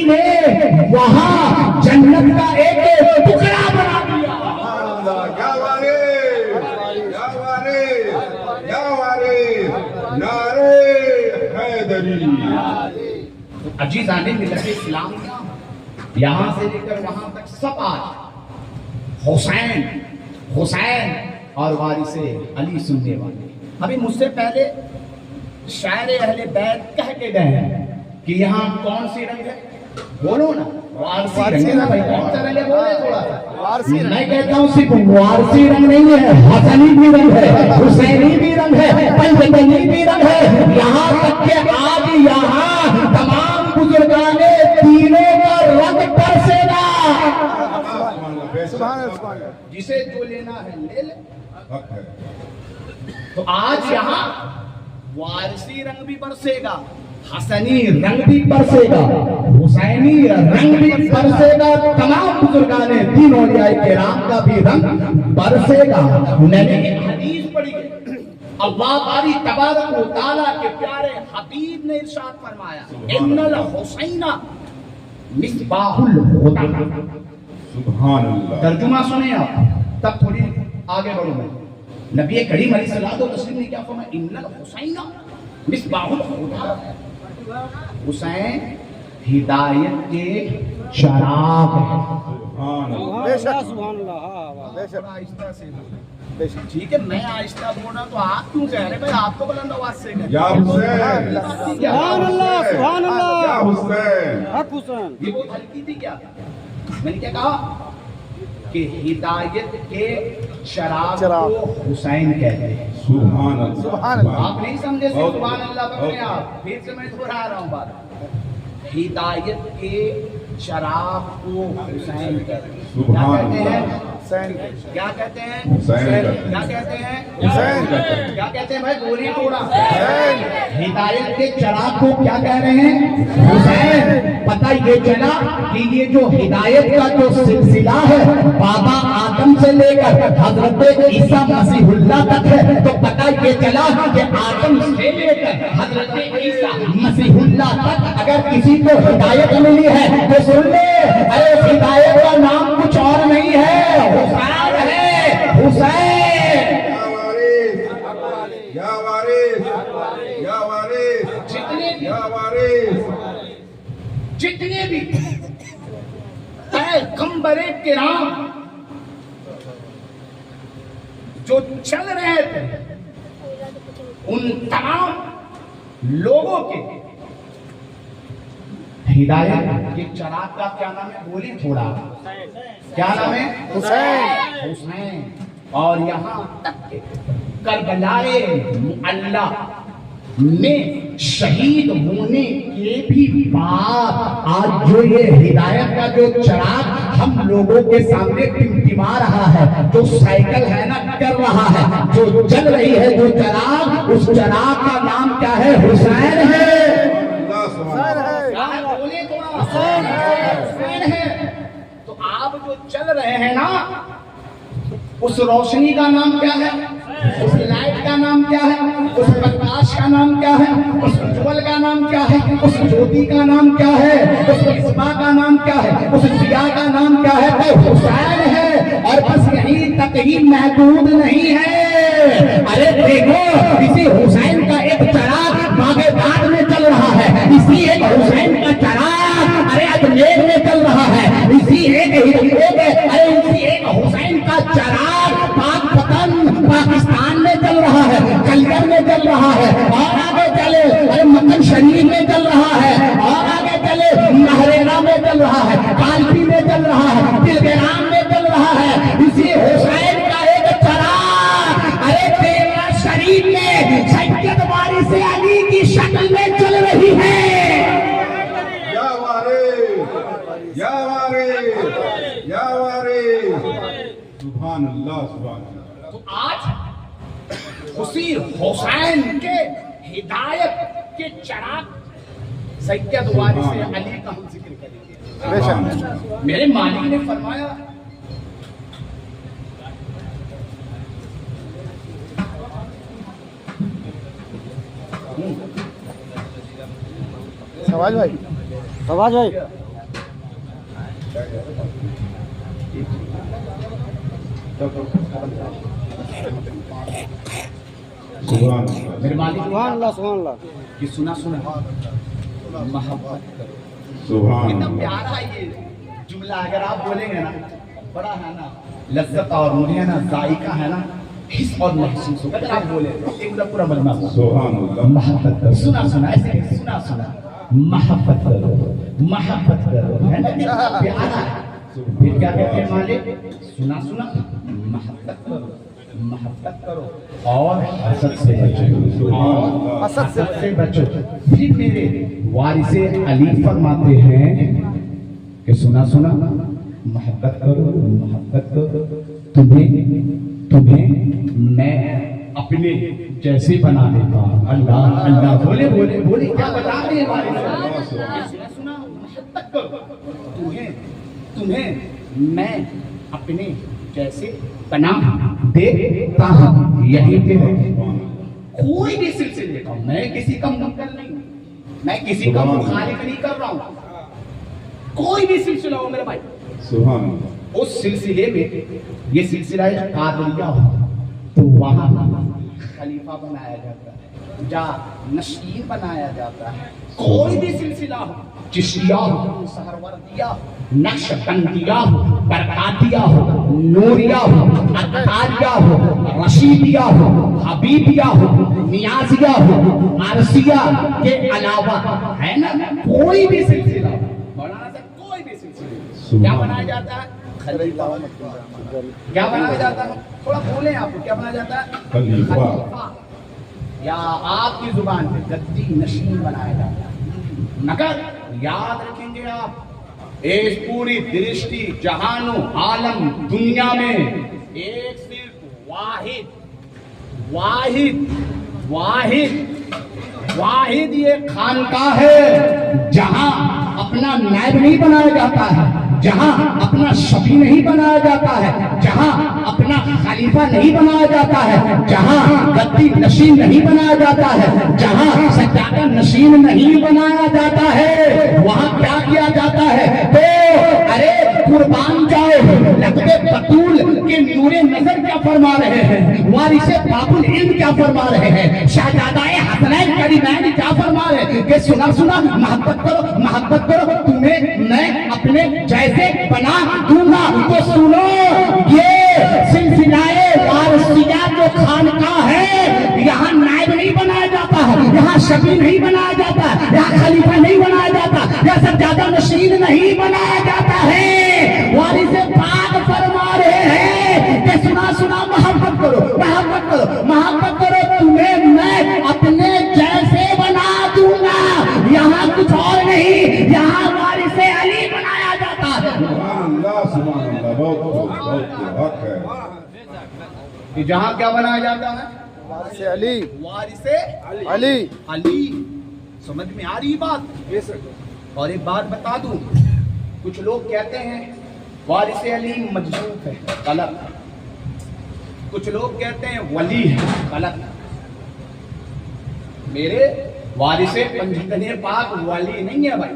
ने वहां जन्नत का एक टुकड़ा बना दिया। या वारिस, या वारिस, या वारिस, नारे हैदरी। अजीज़ाने मिल्लत इस्लाम का यहाँ से लेकर वहां तक सब आज हुसैन और वारिसे अली सुनने वाले। अभी मुझसे पहले शायर अहले बैत कह के गए हैं कि यहाँ कौन सी रंग है, बोलो ना। वारसी रंग है ना भाई, कौन सा रंग है बोले थोड़ा सा। मैं कहता हूँ सिर्फ वारसी रंग नहीं है, हसनी भी रंग है, हुसैनी भी रंग है, पंजतनी भी रंग है। यहाँ तक के आज यहाँ तमाम बुजुर्गाने तीनों का रंग बरसेगा। जिसे जो लेना है ले ले। तो आज यहाँ वारसी रंग भी बरसेगा, हसनी रंग भी बरसेगा, हुसैनी रंग भी बरसेगा, तमाम बुजुर्गाने दीन औलिया किराम का भी रंग बरसेगा। मैंने एक हदीस पढ़ी है, अल्लाह बारी तबारक व तआला के प्यारे हबीब ने इरशाद फरमाया, इन्नल हुसैना मिसबाहुल हुदा। सुभान अल्लाह। तर्जुमा सुने आप, तब थोड़ी आगे बढ़ो। मैं नबी करीम अलैहिस्सलातु वस्सलाम ने क्या फरमाया, इन्नल हुसैना मिसबाहुल हुदा। हुसैन हिदायत के चराग है। सुभान अल्लाह। बेशक, सुभान अल्लाह। बेशक, आहिस्ता से ठीक है, मैं आहिस्ता बोल रहा तो आप क्यों कह रहे भाई? आप तो बुलंद आवाज से कह। या हुसैन, सुभान अल्लाह, सुभान अल्लाह। या हुसैन। हक हुसैन। ये बहुत हल्की थी क्या? मैंने क्या कहा कि हिदायत के शराब को हुसैन कहते हैं। सुभान अल्लाह, सुभान अल्लाह। आप नहीं समझे सिर्फ सुभान अल्लाह पकड़े आप। फिर से मैं दोहरा रहा हूँ बात। हिदायत के शराब को हुसैन कहते हैं। क्या कहते हैं? क्या कहते हैं? क्या कहते हैं? क्या कहते हैं भाई? बोलिए थोड़ा। हिदायत के चराग को क्या कह रहे हैं? हुसैन। पता ये चला कि ये जो हिदायत का जो सिलसिला है बाबा आदम से लेकर हजरत ईसा मसीहुल्लाह तक है। तो पता ये चला कि आदम से लेकर हजरत ईसा मसीहुल्लाह तक अगर किसी को हिदायत मिली है तो सुन ले, अरे हिदायत का नाम कुछ और नहीं है, हुसैन है। हुसैन। या वारिस, या वारिस, जितने या वारिस। जितने भी तय पैगंबर किराम जो चल रहे थे, उन तमाम लोगों के हिदायत के चराग का क्या नाम है? बोली थोड़ा, क्या नाम है? हुसैन। हुसैन। और यहाँ तक के करबलाए अल्लाह में शहीद होने के भी बाद आज जो ये हिदायत का जो चराग हम लोगों के सामने टिमटिमा रहा है, जो साइकिल है ना कर रहा है, जो जल रही है जो चराग, उस चराग का नाम क्या है? हुसैन है। बोले तो हुसैन है। तो आप जो चल रहे हैं ना, उस रोशनी का नाम क्या है? उस लाइट का नाम क्या है? उस प्रकाश का नाम क्या है? उस उज्ज्वल का नाम क्या है? उस ज्योति का नाम क्या है? उस मिसबा का नाम क्या है? उस दिया का नाम क्या है? तो हुसैन है। और बस यहीं तक ही महदूद नहीं है। अरे देखो, इसी हुसैन का एक चराग बागेदाद में चल रहा है, इसी एक हुसैन का चराग अरे अजमेर में चल रहा है, इसी एक हुसैन का चराग पाकिस्तान में चल रहा है, कलकत्ता में चल रहा है, और आगे चले अरे मक्का शरीफ में चल रहा है, और आगे चले महरेरा में चल रहा है, कालपी में चल रहा है, दिलगराम में चल रहा है। इसी हुसैन का एक चराग अरे तेरा शरीफ में सैयद वारिस अली की शक्ल में चल रही है। या वारिस, या वारिस, या वारिस। सुभान अल्लाह, सुभान अल्लाह। तो आज उसी हुसैन के हिदायत के चराग सैयद वारिस अली का हम जिक्र करेंगे। मेरे मालिक ने फरमाया, सवाज भाई, सवाज भाई, मेरे मालिक सुभान अल्लाह, सुभान अल्लाह। कि सुना मोहब्बत करो। सुभान कितना अल्लाह। प्यारा ये जुमला अगर आप बोलेंगे ना, बड़ा है ना लज्जत और मुझे ना जायका है ना, हिस्स और महसूस होगा। अगर आप बोले एक पूरा मलमा सुभान अल्लाह। मोहब्बत करो, सुना ऐसे सुना मोहब्बत करो है ना, कितना प्यारा है। फिर क्या कहते हैं मालिक? सुना मोहब्बत करो और हसद से बचो, और हसद से बचो। फिर मेरे वारिसे अली फरमाते हैं कि सुना मोहब्बत करो, तुम्हें मैं अपने जैसे बना देता। अल्लाह अल्लाह बोले क्या बता रहे हैं वारिस? सुना मोहब्बत करो, तुम्हें मैं अपने जैसे बना देता हूं। यही पे है कोई भी सिलसिले का, मैं किसी का मुनकर नहीं, मैं किसी का मुखालिफ नहीं कर रहा हूं। कोई भी सिलसिला हो मेरे भाई, सुभान अल्लाह। उस सिलसिले में ये सिलसिला कादरिया हो तो वहां खलीफा बनाया जाता है, जा नशीर बनाया जाता है। कोई भी सिलसिला हो, चिश्तिया हो, सहरवर्दिया हो, नक्शबंदिया हो, बरकातिया हो, नूरिया हो, अत्तारिया हो, रशीदिया हो, हबीबिया हो, नियाजिया हो, आरसिया के अलावा है ना कोई भी सिलसिला, मौलाना साहब कोई भी सिलसिला क्या बनाया जाता है? खलीफा। क्या बनाया जाता है? थोड़ा बोले आपको, क्या बनाया जाता है? खलीफा। या आपकी जुबान पे गद्दी नशीन बनाया जाता है। मगर याद रखेंगे आप, इस पूरी दृष्टि जहानो आलम दुनिया में एक सिर्फ वाहिद ये खानकाह है जहां अपना नायब नहीं बनाया जाता है, जहां अपना शफी नहीं बनाया जाता है, जहां अपना खलीफा नहीं बनाया जाता है, जहां गद्दी नशीन नहीं बनाया जाता है, जहां सज्जादा नशीन नहीं बनाया जाता है, वहां क्या किया जाता है? तो अरे कुर्बान जाओ, लक़्बे बतूल के नूरे नजर क्या फरमा रहे हैं, वारिसे बाबुल इल्म क्या फरमा रहे हैं, शहजादाए हसनैन करीमैन क्या फरमा रहे हैं कि सुना मोहब्बत करो, तुम्हें तुम्हें मैं अपने जैसे बना दूंगा। तो सुनो, ये सिलसिलाए वारसिया जो खानका है, यहाँ नायब नहीं बनाया जाता है, यहाँ शफी नहीं बनाया जाता, यहाँ खलीफा नहीं बनाया जाता, यहाँ सज्जादा नशीन नहीं बनाया जाता है। वारिस पाक फरमा रहे हैं कि सुना सुना मोहब्बत करो, मोहब्बत करो, मोहब्बत करो, तुम्हें मैं अपने जैसे बना दूंगा। यहाँ कुछ और नहीं, यहाँ वारिस अली बनाया जाता है। सुभान अल्लाह, बहुत है। कि जहाँ क्या बनाया जाता है? वारिस अली, वारिस अली। अली। समझ में आ रही बात? और एक बात बता दूं, कुछ लोग कहते हैं वारिस अली मजसूब है, गलत। कुछ लोग कहते हैं वली है, गलत। मेरे वारिस पंजतने पाक वली नहीं है भाई,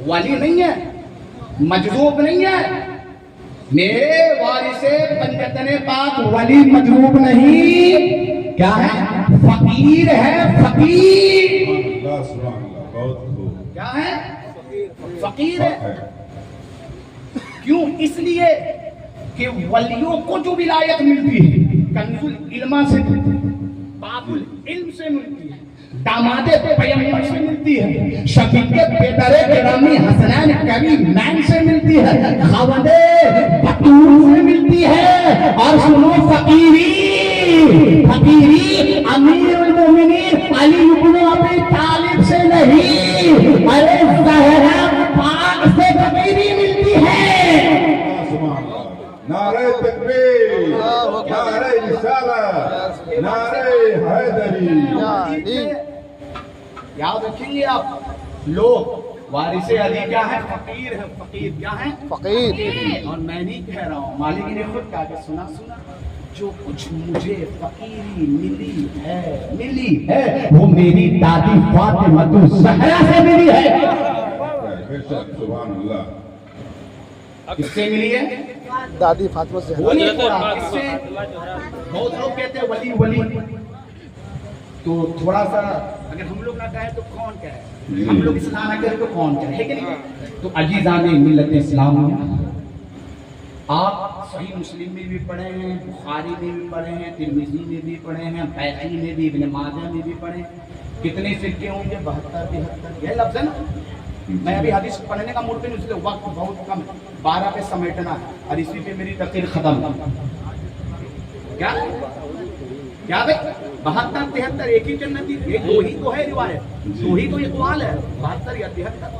वली नहीं है, मजरूब नहीं है। मेरे वारिस पंजतने पाक वली मजरूब नहीं, क्या है? फकीर है, फकीर। बहुत खूब। क्या है? फकीर है। क्यों? इसलिए कि वलियों को जो विलायत मिलती है कंजुल इल्मा से, बाबुल इल्म से मिलती है, दामादे पैगंबर से मिलती है, शफीके बेदरे गिरामी हसनैन कवि मैन से मिलती है, खावदे बतूर से मिलती है। और सुनो, फकीरी, फकीरी अमीरुल मोमिनीन अली इब्न अबी तालिब से नहीं, अरे ज़हरा पाक से फकीरी मिलती है। नारे तकबीर, नारे रिसालत, नारे हैदरी। याद रखेंगे आप लोग, वारिस अली क्या है? फकीर है। फकीर क्या है? फकीर। और मैं नहीं कह रहा हूँ, मालिक ने खुद कहा कि सुना सुना, जो कुछ मुझे फकीरी मिली है वो मेरी दादी फातिमा ज़हरा से मिली है। सुभान अल्लाह। किससे मिली है? दादी फातिमा से। वो नहीं थोड़ा किससे? बहुत लोग कहते हैं वली वली, तो थोड़ा सा अगर हम लोग ना कहें तो कौन कहे, हम लोग इस्लाम ना कहें तो कौन कहे, है कि नहीं? तो अजीज़ान मिल्लत इस्लाम में आप सही मुस्लिम में भी पढ़े हैं, बुखारी में भी पढ़े हैं, तिरमिज़ी में भी पढ़े हैं, बैहक़ी में भी, इब्न माजा में भी पढ़े। कितने फ़िरके होंगे? 72 73। यह लफ्ज़ है ना। मैं अभी हदीस पढ़ने का मूड पे नहीं, इसलिए वक्त बहुत कम है, 12 पे समेटना है और इसी पे मेरी तकरीर खत्म। क्या क्या भाई? 72 73 एक ही जन्नती, एक दो ही तो है रिवायत, दो ही तो इक़बाल है, 72 या 73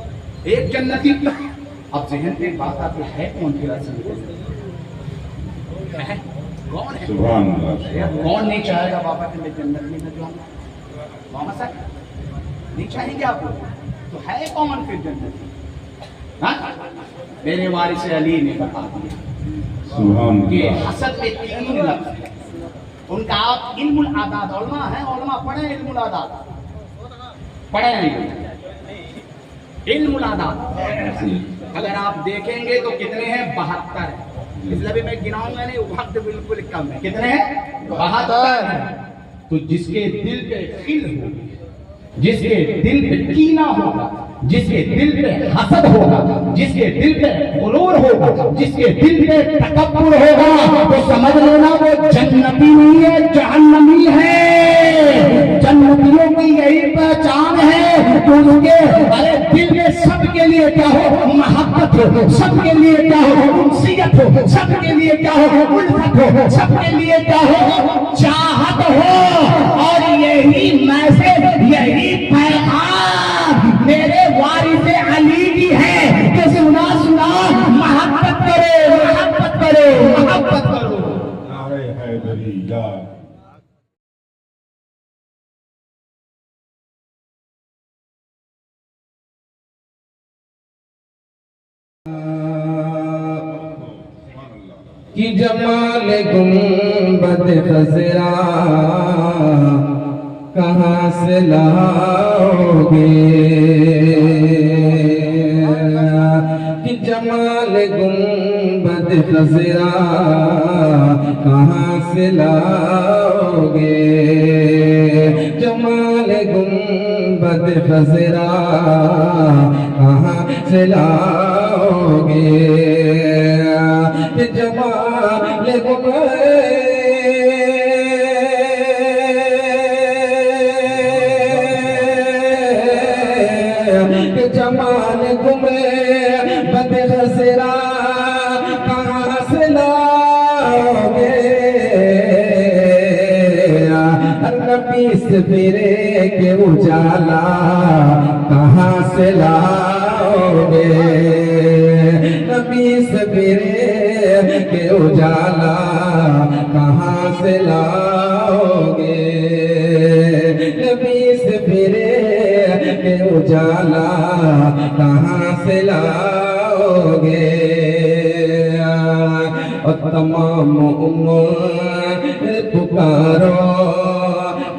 एक जन्नती। अब ज़हन में बात आती है कौन फिर है? कौन है? सुभान अल्लाह। कौन नहीं चाहेगा बाबा कि मैं जन्नत में न जाऊं? मोहम्मद साहब नहीं चाहेंगे आप लोग? तो है कौन फिर जन्नत? हाँ, मेरे वारिस अली ने बता दिया। सुभान कि अल्लाह। हसद में 3 लफ्ज़ है उनका। आप इल्मुल आदाद, उलमा है, उलमा पढ़े हैं इल्मुल आदाद, पढ़े हैं इल्मुल आदाद। अगर आप देखेंगे तो कितने हैं? 72 है। इसलिए भी मैं गिनाऊंगा नहीं, वक्त बिल्कुल कम है। कितने हैं? 72 है। तो जिसके दिल पे खिल होगी, जिसके दिल पे कीना होगा, जिसके दिल पे हसद होगा, जिसके दिल पे गुरूर होगा, जिसके दिल पे तकब्बुर होगा, तो समझ लेना वो जन्नती नहीं है, जहन्नमी है। जन्नतियों की यही पहचान है कि उनके अरे दिल में सबके लिए क्या हो? मोहब्बत हो, सबके लिए क्या हो? उनसियत हो, सबके लिए क्या हो? उल्फत हो, सबके लिए क्या हो? चाहत हो। और यही मैसेज, यही पैगाम मेरे वारिस अली की है कि सुना सुना मोहब्बत करो, मोहब्बत करो, मोहब्बत करो। नारे हैदरी या कि जमाल गुंबद खजरा कहाँ से लाओगे? कि जमाल गुंबद खजरा कहाँ से लाओगे? जमाल गुंबद खजरा कहाँ سے لاؤ گے کہ جمال کہ جمال بد خسرا کہاں سے لاؤ گے ہر نبی سویرے کے اجالا کہاں سے لاؤ گے نبی سویرے کے اجالا کہاں سے لاؤ گے نبی سویرے کے اجالا کہاں سے لاؤ گے اور تمام امت پکارو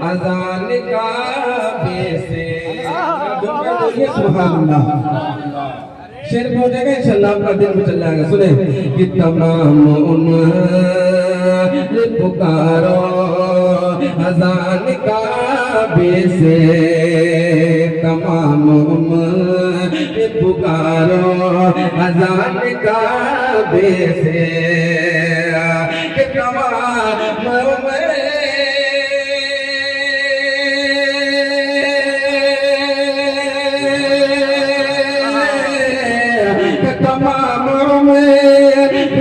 اذان کا بے سے سبحان اللہ شیر ہو جائے گا انشاءاللہ آپ کا دن میں چل جائے گا سنیں کہ تمام امت پکارو اذان کا بے سے تمام امت پکارو اذان کا بے سے کہ تمام امت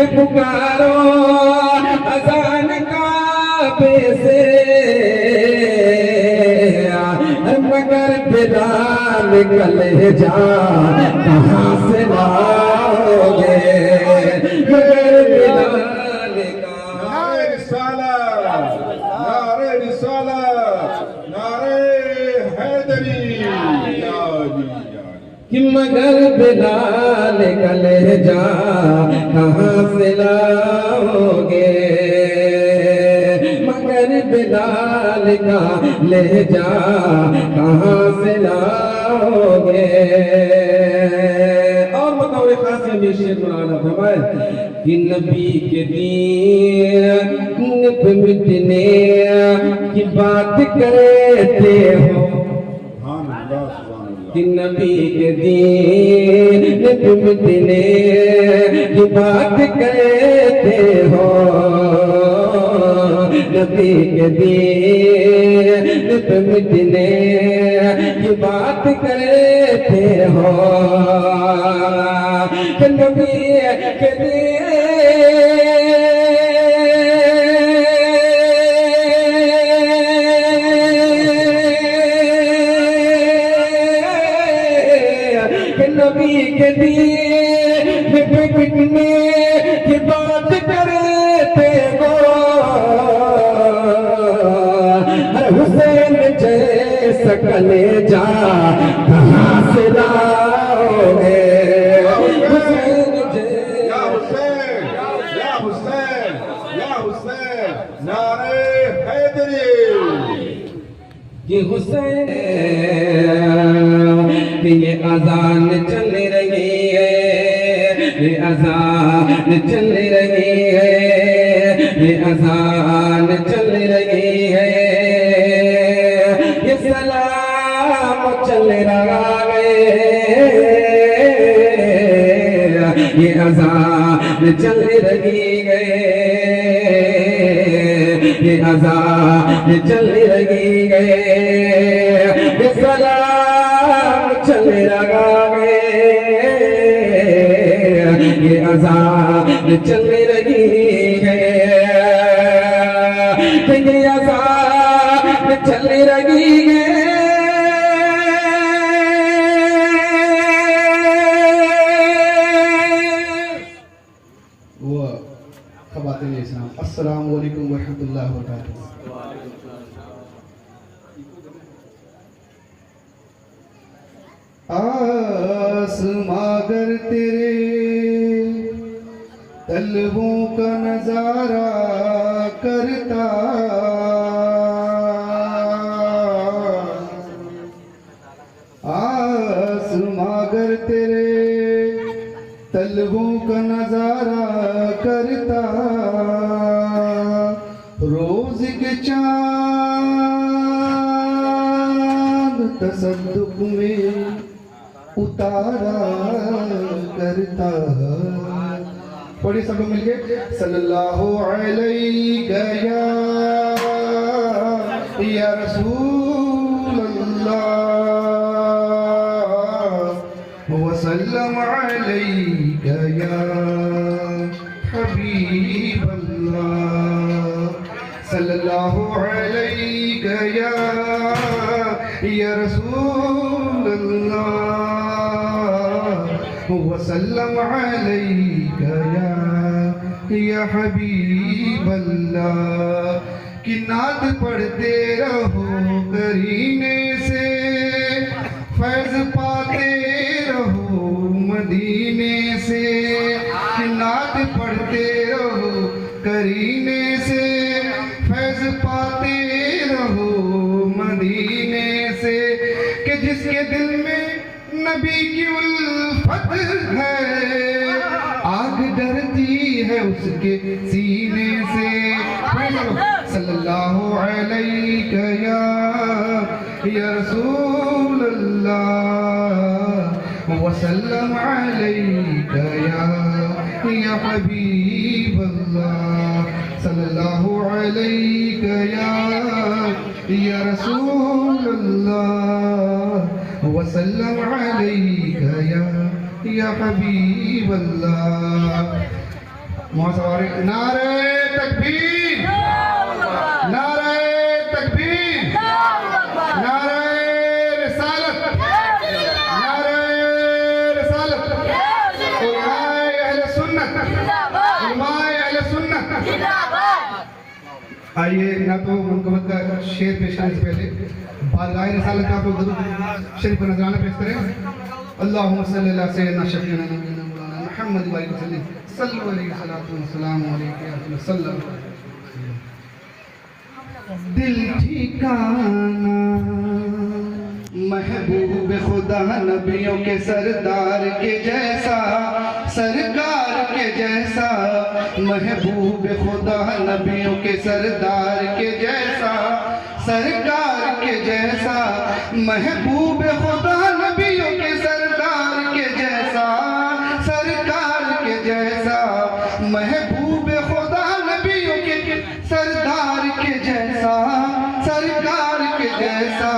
پکارو اذان کعبے سے مگر بلال کلیجہ کہاں سے لاؤ گے مگر بلال نعرہ رسالت نعرہ رسالت نعرہ حیدری کہ مگر بلال کلیجہ کہاں سے لاؤ گے مگر بلال کا لہجہ کہاں سے لاؤ گے اور بتاؤ ایک خاص میں شیر مولانا فرمائے کہ نبی کے دین پہ مٹنے کی بات کرتے ہو کہ نبی کے دین پہ مٹنے کی بات کرتے ہو نبی کے دین پہ مٹنے کی بات کرتے ہو کہ نبی کے نبی کے دین پہ مٹنے کی بات کرتے ہو حسین جیسا کلیجہ کہاں سے لاؤ گے حسین یا حسین یا حسین یا حسین نعرہ حیدری کہ حسین کہ یہ اذان چل رہی ہے یہ اذان چل رہی ہے یہ اذان چل رہی ہے یہ سلام چل رہا ہے یہ اذان چل رہی ہے یہ اذان چل رہی ہے یہ سلام چل رہا ہے یہ اذان چل رہی ہے یہ اذان چل رہی ہے خواتین اسلام السلام علیکم ورحمۃ اللہ وبرکاتہ آسماں گر تیرے طلبوں کا نظارہ کرتا آسماں گر تیرے طلبوں کا نظارہ کرتا روز کے چاند تصدق میں اتارا کرتا پڑھی سب مل کے صلی اللہ علیہ یا رسول اللہ وسلم علیہ یا حبیب اللہ صلی اللہ علیہ یا رسول اللہ وسلم علیہ یا حبیب اللہ کی نعت پڑھتے رہو کرینے سے فیض پاتے رہو مدینے سے کی نعت پڑھتے رہو کرینے سے فیض پاتے رہو مدینے سے کہ جس کے دل میں نبی کی الفت ہے آگ ڈرتی ہے اس کے سینے سے صلی اللہ علیہ یا رسول اللہ وسلم علیہ یا حبیب اللہ صلی اللہ علیہ یا رسول اللہ وسلم علیہ یا حبیب اللہ محسوار نعرہ تکبیر نعرہ تکبیر نعرہ رسالت نعرہ رسالت علماء اہل سنت علماء اہل سنت آئیے نہ تو منقبت کا شعر پیش کرنے سے پہلے بارگاہ رسالت کا آپ لوگ درود شریف پر نذرانہ پیش کریں اللہم صلی اللہ سیدنا شفیعنا نبینا مولانا محمد و علیہ وسلم صلو علیہ السلام علیکم وسلم دل ٹھکانا محبوب خدا نبیوں کے سردار کے جیسا سرکار کے جیسا محبوب خدا نبیوں کے سردار کے جیسا سرکار کے جیسا محبوب خدا نبیوں کے سردار کے جیسا سرکار کے جیسا محبوب خدا نبیوں کے سردار کے جیسا سرکار کے جیسا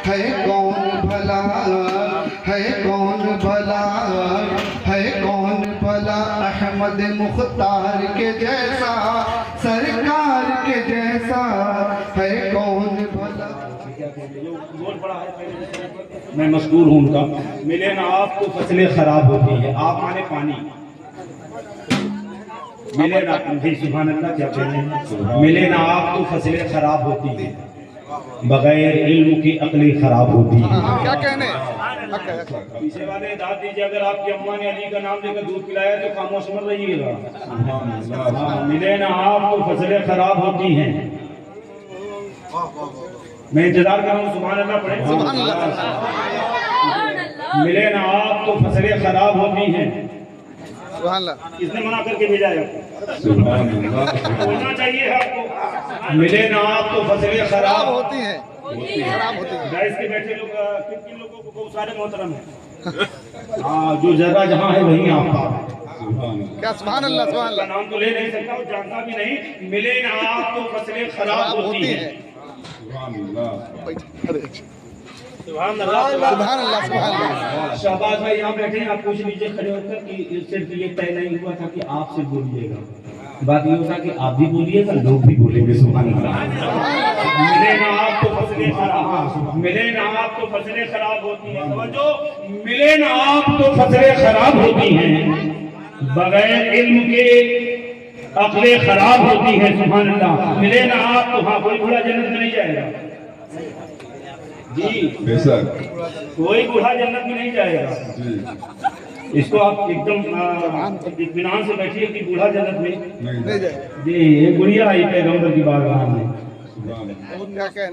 ہے کون بھلا ہے کون بھلا ہے کون بھلا احمد مختار کے جیسا سرکار کے جیسا ہے کون بھلا میں مشکور ہوں ان کا ملے نہ آپ تو فصلیں خراب ہوتی ہیں آپ مانے پانی ملے نہ سبحان اللہ کیا کہتے ہیں ملے نہ آپ تو فصلیں خراب ہوتی ہیں بغیر علم کی عقلی خراب ہوتی ہے کیا کہنے پیچھے والے داد دیجیے اگر آپ کی اماں نے علی کا نام لے کر دودھ پلایا تو خاموش مت رہیے گا ملے نہ آپ تو فصلیں خراب ہوتی ہیں میں انتظار کر رہا ہوں سبحان اللہ پڑھیں ملے نہ آپ تو فصلیں خراب ہوتی ہیں سبحان اللہ اس نے منع کر کے بھیجا ہے بولنا چاہیے آپ کو ملے نہ آپ تو فصلیں خراب ہوتی ہیں خراب ہوتی ہیں گائز کے بیٹھے لوگ کن لوگوں کو سارے محترم ہیں ہاں جو جگہ جہاں ہے وہیں آپ کا کیا سبحان اللہ سبحان اللہ نام تو لے نہیں سکتا اور جانتا بھی نہیں ملے نہ آپ تو فصلیں خراب ہوتی ہیں سبحان اللہ سبحان اللہ سبحان اللہ شہباز بھائی یہاں بیٹھے ہیں آپ پوچھ لیجیے کھڑے ہو کر کہ صرف یہ طے نہیں ہوا تھا کہ آپ سے بولیے گا بات یہ ہوتا کہ آپ بھی بولیے گا لوگ بھی بولیں گے سبحان اللہ ملے نہ آپ تو فصلیں خراب ملے نہ آپ تو فصلیں خراب ہوتی ہیں توجہ ملے نہ آپ تو فصلیں خراب ہوتی ہیں بغیر علم کے عقلیں خراب ہوتی ہیں سبحان اللہ ملے نہ آپ تو ہاں کوئی بوڑھا جنت میں نہیں جائے گا جی کوئی بوڑھا جنت میں نہیں جائے گا اس کو آپ ایک دم اطمینان سے بیٹھیے کہ بوڑھا جنت میں جی یہ بڑھیا آئی پیغمبر کی بارگاہ میں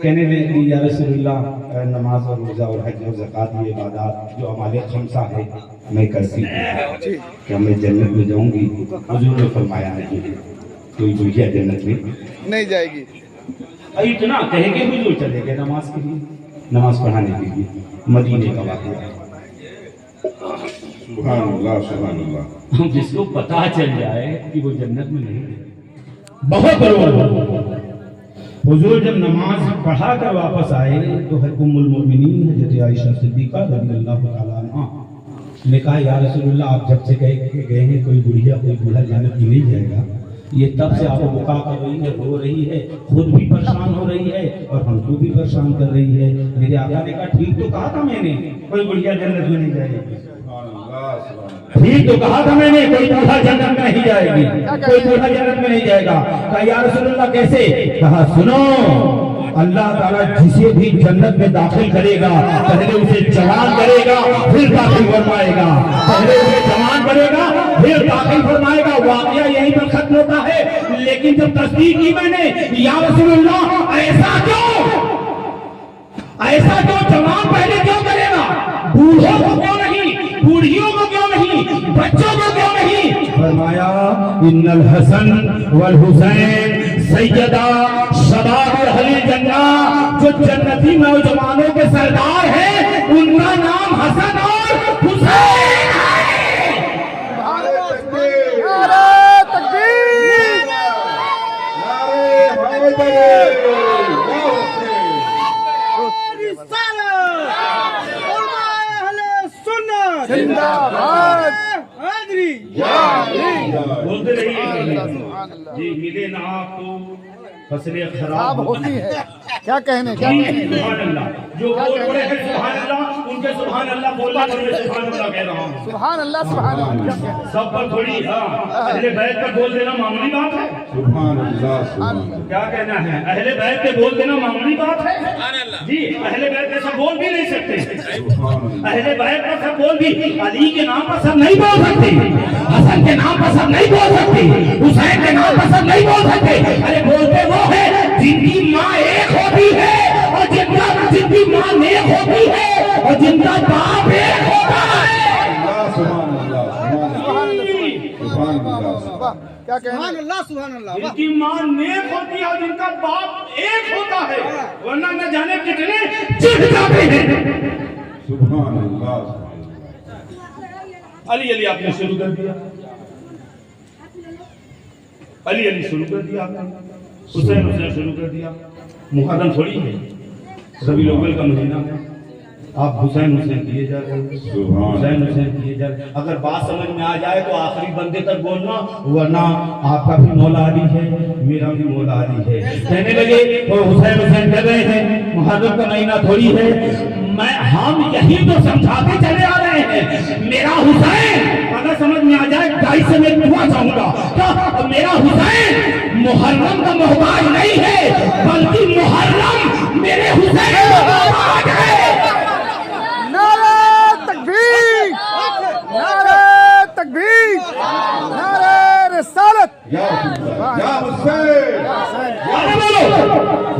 کہنے لگی یا رسول اللہ نماز اور روزہ اور حج اور زکوٰۃ یہ عبادات جو ہمارے خمسہ ہے میں کرتی ہوں کیا میں جنت میں جاؤں گی حضور نے فرمایا نہیں کوئی بڑھیا جنت میں نہیں جائے گی اتنا کہیں گے حضور چلے گئے نماز کے لیے نماز پڑھانے کے لیے مدینے کا واقعہ सुभान अल्लाह सुभान अल्लाह। हम जिसको पता चल जाए कि वो जन्नत में नहीं है, बहुत बड़ा। हुजूर जब नमाज पढ़ा कर वापस आए तो उम्मुल मोमिनीन हज़रत आयशा सिद्दीक़ा रज़ियल्लाहु ताला अन्हा ने कहा, या रसूलुल्लाह, आप जब से गए हैं कोई बुढ़िया कोई बूढ़ा जन्नत में नहीं जाएगा। ये तब से आपको बुका कर रही है, रो रही है, खुद भी परेशान हो रही है और हमको भी परेशान कर रही है। मेरे आका ने कहा, ठीक तो कहा था मैंने, कोई बुढ़िया जन्नत में नहीं जाएगी। ठीक तो कहा था मैंने, कोई बूढ़ा जन्नत में नहीं जाएगी, कोई बूढ़ा जन्नत में नहीं जाएगा। कहा, या रसूलुल्लाह कैसे? कहा, सुनो, अल्लाह ताला जिसे भी जन्नत में दाखिल करेगा पहले उसे जवान करेगा फिर दाखिल फरमाएगा, पहले उसे जवान करेगा फिर दाखिल फरमाएगा। वाकया यहीं पर खत्म होता है। लेकिन जब तस्दीक की मैंने, या रसूलुल्लाह ऐसा क्यों जवान पहले क्यों करेगा, बूढ़ों को क्यों नहीं, बूढ़ियों को क्यों नहीं, बच्चों को क्यों नहीं? फरमाया, इन्नल हसन वल हुसैन सैयदा शबाब अहले जन्नत, जो जन्नती नौजवानों के सरदार हैं उनका नाम हसन और हुसैन है। नारे तकबीर, जिंदाबाद, हाज़री बोलते रहिए जी। मिले ना आपको फसलें खराब होती है, क्या कहने, क्या कहने। सुभान अल्लाह, जो बोल रहे हैं सुभान अल्लाह, उनके सुभान अल्लाह बोलने पर मैं सुभान अल्लाह कह रहा हूँ। सुभान अल्लाह, सुभान अल्लाह। सब पर थोड़ी अहले बैत का बोल देना मामूली बात है। सुभान अल्लाह, क्या कहना है, अहले बैत के बोल देना मामूली बात है जी। अहले बैत के सब बोल भी नहीं सकते, अहले बैत का सब बोल भी, अली के नाम पर सब नहीं बोल सकते, हसन के नाम पर सब नहीं बोल सकते, हुसैन के नाम पर सब नहीं बोल सकते। अरे बोलते वो है जिनकी माँ एक होती है और जिनकी माँ नेक होती है और जिनका बाप एक होता है। क्या कहना, सुभान अल्लाह, सुभान अल्लाह। जिनकी माँ नेक होती है और जिनका बाप एक होता है, वरना न जाने कितने चिढ़ जाते हैं। सुभान अल्लाह। अली अली आपने शुरू कर दिया, अली अली शुरू कर दिया आपने, हुसैन हुसैन शुरू कर दिया। मुहर्रम थोड़ी है, सभी लोगों का महीना है, आप हुसैन हुसैन किए जा रहे हैं, हुसैन हुसैन किए जा रहे हैं। अगर बात समझ में आ जाए तो आखिरी बंदे तक बोलना, वरना आपका भी मौला अली है, मेरा भी मौला अली है। कहने लगे तो हुसैन हुसैन कर रहे हैं, मुहर्रम का महीना थोड़ी है। हम यही तो समझाते चले आ रहे हैं, मेरा हुसैन अगर समझ में आ जाए, गाय से मैं दुआ चाहूंगा, क्या मेरा हुसैन मुहर्रम का मोहताज नहीं है, बल्कि मुहर्रम मेरे हुसैन का मोहताज है। नारे तकबीर, नारे तकबीर, नारे रिसालत, या हुसैन, अरे बोलो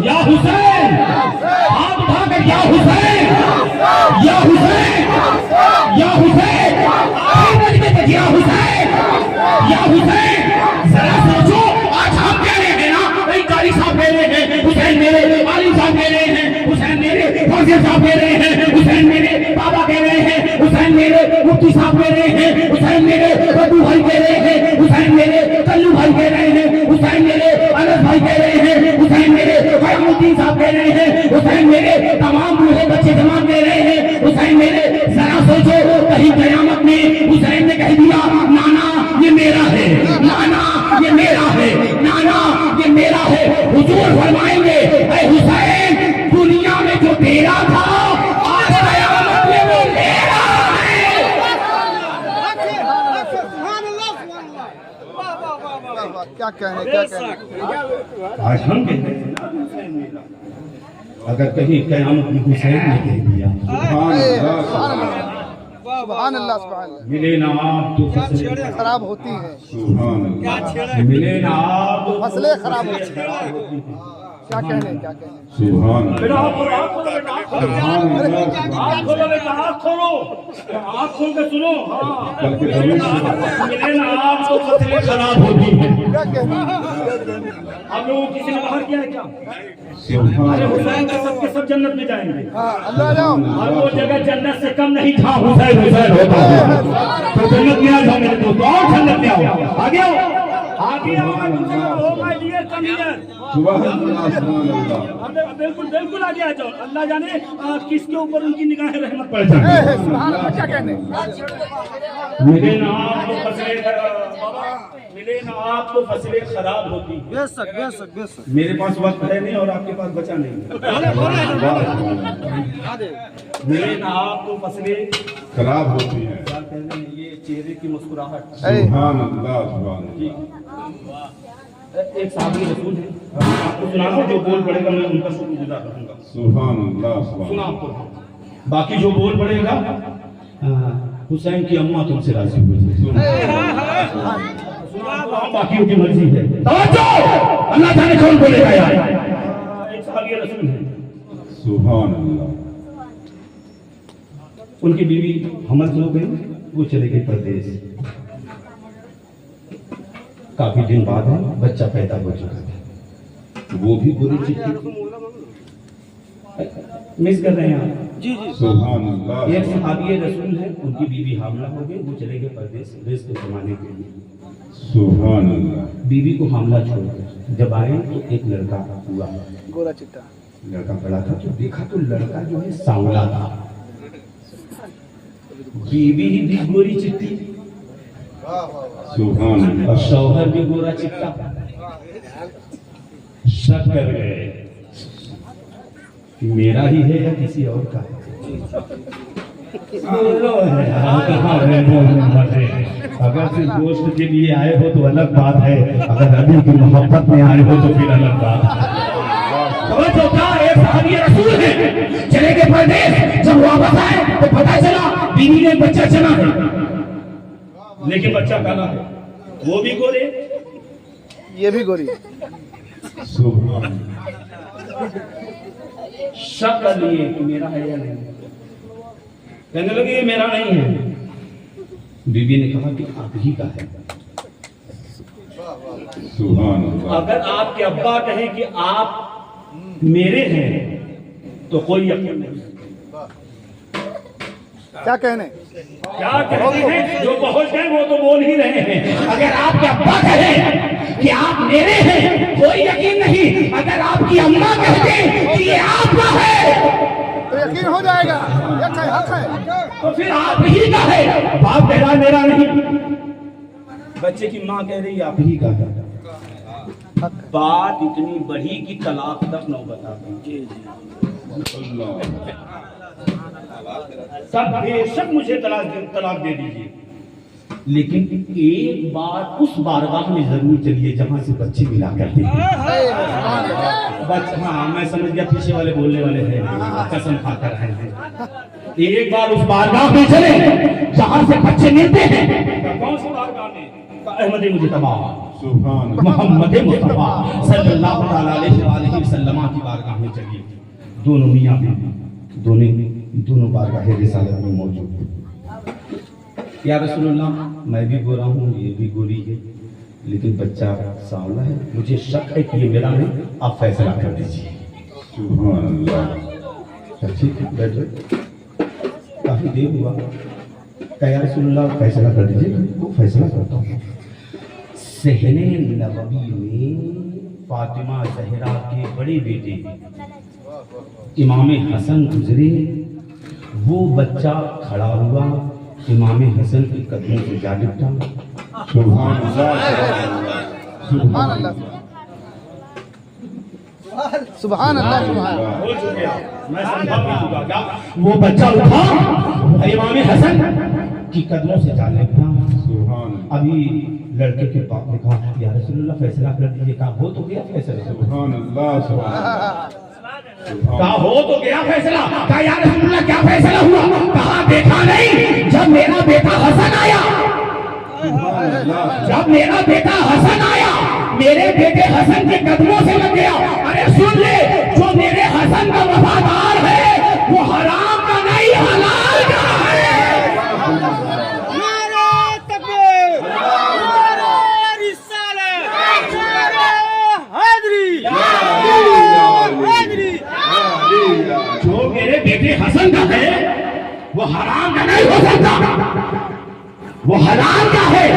या हुसैन, आप उठाकर या हुसैन, या हुसैन, या हुसैन, या हुसैन, या हुसैन। जरा सोचो, आज हम कह रहे हैं ना, भाई कारी साहब कह रहे हैं हुसैन मेरे, अली साहब कह रहे हैं हुसैन मेरे, फौजिया साहब कह रहे हैं हुसैन मेरे, बाबा कह रहे हैं हुसैन मेरे, मुफ्ती साहब कह रहे हैं हुसैन मेरे, बद्दू भाई कह रहे हैं हुसैन मेरे, कल्लू भाई कह रहे हैं हुसैन मेरे, अनस भाई कह रहे हैं हुसैन मेरे, मुफ्ती साहब कह रहे हैं हुसैन मेरे, तमाम बूढ़े बच्चे जवान कह रहे हैं हुसैन मेरे। जरा सोचो, कहीं कयामत में हुसैन ने कह दिया, नाना ये मेरा है, नाना ये मेरा है, नाना ये मेरा है। हुजूर फरमाएंगे, ऐ हुसैन, दुनिया में जो तेरा था आज कयामत में वो मेरा है। क्या कहने, क्या कहने। आज हम कहते हैं ना हुसैन मेरा, अगर कहीं कयामत में हुसैन ने कह दिया, सुभान अल्लाह, सुभान अल्लाह। मिले ना आप तो फसलें खराब होती है, मिले ना आप तो फसलें खराब होती है। क्या कहने, क्या कहने। सुभान बेटा आँख खोलो, आँख खोलो बेटा, आँख खोलो, आँख खोलो बेटा, आँख खोलो, आँख खोल के सुनो। हाँ, मिले ना आप तो फसलें खराब होती है। क्या कहने, आप लोगों किसी ने बाहर किया है क्या? सुभान अरे अल्लाह हुसैन का सब के सब जन्नत में जाएंगे अल्लाह जाओ और वो जगह जन्नत से कम नहीं जहाँ हुसैन हुसैन होता है। तो जन्नत में आ जाओ मेरे दोस्त, और जन्नत में आओ, आगे आओ, आगे आओ, हो माय डियर कम हियर। सुभान अल्लाह सुभान अल्लाह बिल्कुल बिल्कुल आगे आ जाओ। अल्लाह जाने किसके ऊपर उनकी निगाहें रहमत पड़ जाए। सुभान अल्लाह क्या कहने मिले ना आपको फसलें मिले ना आपको फसलें खराब होती। मेरे पास वक्त है नहीं और आपके पास बचा नहीं। मिले ना आपको फसलें खराब होती है। क्या कहते हैं, ये चेहरे की मुस्कुराहट। सुभान अल्लाह सुभान अल्लाह एक साहबी रसूल है, आपको सुनाऊं जो बोल पड़ेगा मैं उनका शुक्रगुजार रहूंगा। सुभान अल्लाह सुभान सुना आपको, बाकी जो बोल पड़ेगा हुसैन की अम्मा तुमसे राजी हुई थी। सुना बाकी की मर्जी है। तवज्जो, अल्लाह जाने कौन बोलेगा यार। एक साहबी रसूल है, सुभान अल्लाह उनकी बीवी हमल हो गई, वो चले गए परदेश। काफी दिन बाद है बच्चा पैदा हो चुका था, वो भी बुरी चिट्ठी मिस कर रहे हैं आप। जी जी सुभान अल्लाह एक सहाबी रसूल है, उनकी बीवी हामला हो गई, वो चले गए परदेश रिस्क कमाने के लिए। सुभान अल्लाह बीवी को हामला छोड़कर जब आए तो एक लड़का हुआ, गोरा चिट्टा लड़का बड़ा था तो देखा तो लड़का जो है सांवला था, बीवी भी गोरी चिट्टी सुभान और अल्लाह शौहर भी गोरा चिट्टा। शक कर गए कि मेरा ही है या किसी और का है। बोलो यार, कहाँ है मोहम्मद है। अगर सिर्फ दोस्त के लिए आए हो तो अलग बात है, अगर नबी की मोहब्बत में आए हो तो फिर अलग बात है। तो क्या एक सहाबी रसूल है, चले गए परदेश, जब वापस आए तो पता चला बीवी ने बच्चा चला है, लेकिन बच्चा काला है, वो भी गोरे, ये भी गोरी सुभान शक कर लिए कि मेरा है या नहीं। कहने लगे ये मेरा नहीं है। बीबी ने कहा कि आप ही का है। सुभान अल्लाह अगर आपके अब्बा कहें कि आप मेरे हैं तो कोई यकीन नहीं। क्या कहने क्या कहते हैं, जो पहुंच गए वो तो बोल ही रहे हैं। अगर आपके अब्बा कहे कि आप मेरे हैं कोई यकीन नहीं, अगर आपकी अम्मा कहते कि ये आपका है तो यकीन हो जाएगा, ये अच्छा हक है। तो फिर आप ही का है। बाप कह रहा है मेरा नहीं, बच्चे की माँ कह रही आप ही का है। बात इतनी बढ़ी कि तलाक तक नौबत आ गई। सब बेशक मुझे तलाक दे दीजिए, लेकिन एक बार उस बारगाह में जरूर चलिए जहां से बच्चे मिला करते हैं। हाँ मैं समझ गया पीछे वाले बोलने वाले हैं, कसम खाकर रहे हैं। एक बार उस बारगाह में चले जहां से बच्चे मिलते हैं। कौन सी बारगाह में? अहमद मुजतबा सुभान मोहम्मद मुस्तफा सल्लल्लाहु अलैहि वसल्लम की बारगाह में चलिए। दोनों मियां बीवी दोनों बारगाह रिसालत में मौजूद। या रसूलुल्लाह, मैं भी गोरा हूँ, ये भी गोरी है, लेकिन बच्चा सांवला है, मुझे शक है कि ये मेरा नहीं, आप फैसला कर दीजिए। सुभान अल्लाह ठीक है, बैठ। काफी देर हुआ, क्या या रसूलुल्लाह फैसला कर दीजिए। वो फैसला करता हूँ। सहने नबवी में फातिमा ज़हरा के बड़े बेटे इमाम हसन गुजरे, वो बच्चा खड़ा हुआ, इमाम हसन के कदमों से जा लिपटा। सुभान अल्लाह सुभान अल्लाह सुभान अल्लाह सुभान हो चुके आप, मैं समझा भी चुका। क्या वो बच्चा उठा और इमाम हसन की कदमों से जा लिपटा। सुभान अभी लड़के के बाप ने कहा या रसूलुल्लाह फैसला कर दीजिए। कहा हो तो गया फैसला। सुभान अल्लाह सुभान कहा हो तो गया फैसला। कहा या रसूलुल्लाह क्या फैसला हुआ? कहा देखा नहीं, जब मेरा बेटा हसन आया, जब मेरा बेटा हसन आया, मेरे बेटे हसन के कदमों से लग गया। अरे सुन ले, जो मेरे हसन का वफादार है वो हराम का नहीं हलाल का है। नारे तकबीर, नारे रिसालत, नारे وہ حرام کا نہیں ہو سکتا، وہ حلال کا ہے۔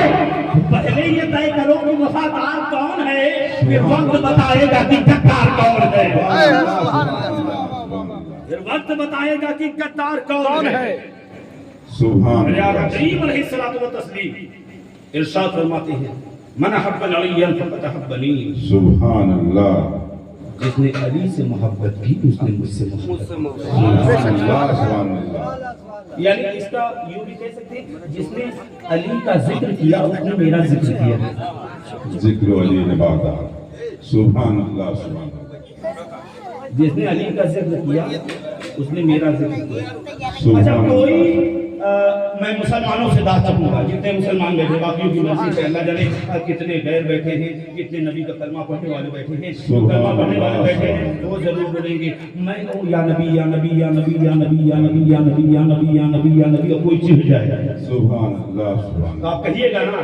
پہلے یہ طے کرو کہ وفادار کون ہے، پھر وقت بتائے گا کہ غدار کون ہے، پھر وقت بتائے گا کہ غدار کون ہے۔ سبحان میرے آقا اللہ، کریم علیہ الصلوۃ والتسلیم ارشاد فرماتے ہیں من احب علی فقد احبنی، سبحان اللہ، جس نے علی سے محبت کی اس نے مجھ سے محبت کی۔ سبحان اللہ، سبحان اللہ، یعنی اس کا یوں بھی کہہ سکتے ہیں جس نے علی کا ذکر کیا اس نے میرا ذکر کیا۔ ذکر علی نبادہ، سبحان اللہ، سبحان اللہ، جس نے علی کا ذکر کیا اس نے میرا ذکر کیا۔ اچھا سبحان کوئی اللہ، میں مسلمانوں سے بات کروں گا، جتنے مسلمان بیٹھے باقیوں کی مرضی سے، اللہ جانے کتنے غیر بیٹھے ہیں، کتنے نبی کا کلمہ پڑھنے والے بیٹھے ہیں، کلمہ پڑھنے والے بیٹھے ہیں، وہ ضرور بولیں گے میں کہوں یا نبی یا نبی یا نبی یا نبی یا نبی یا نبی یا نبی یا نبی یا نبی، اور کوئی چڑھ جائے سبحان اللہ، سبحان تو آپ کہیے گا نا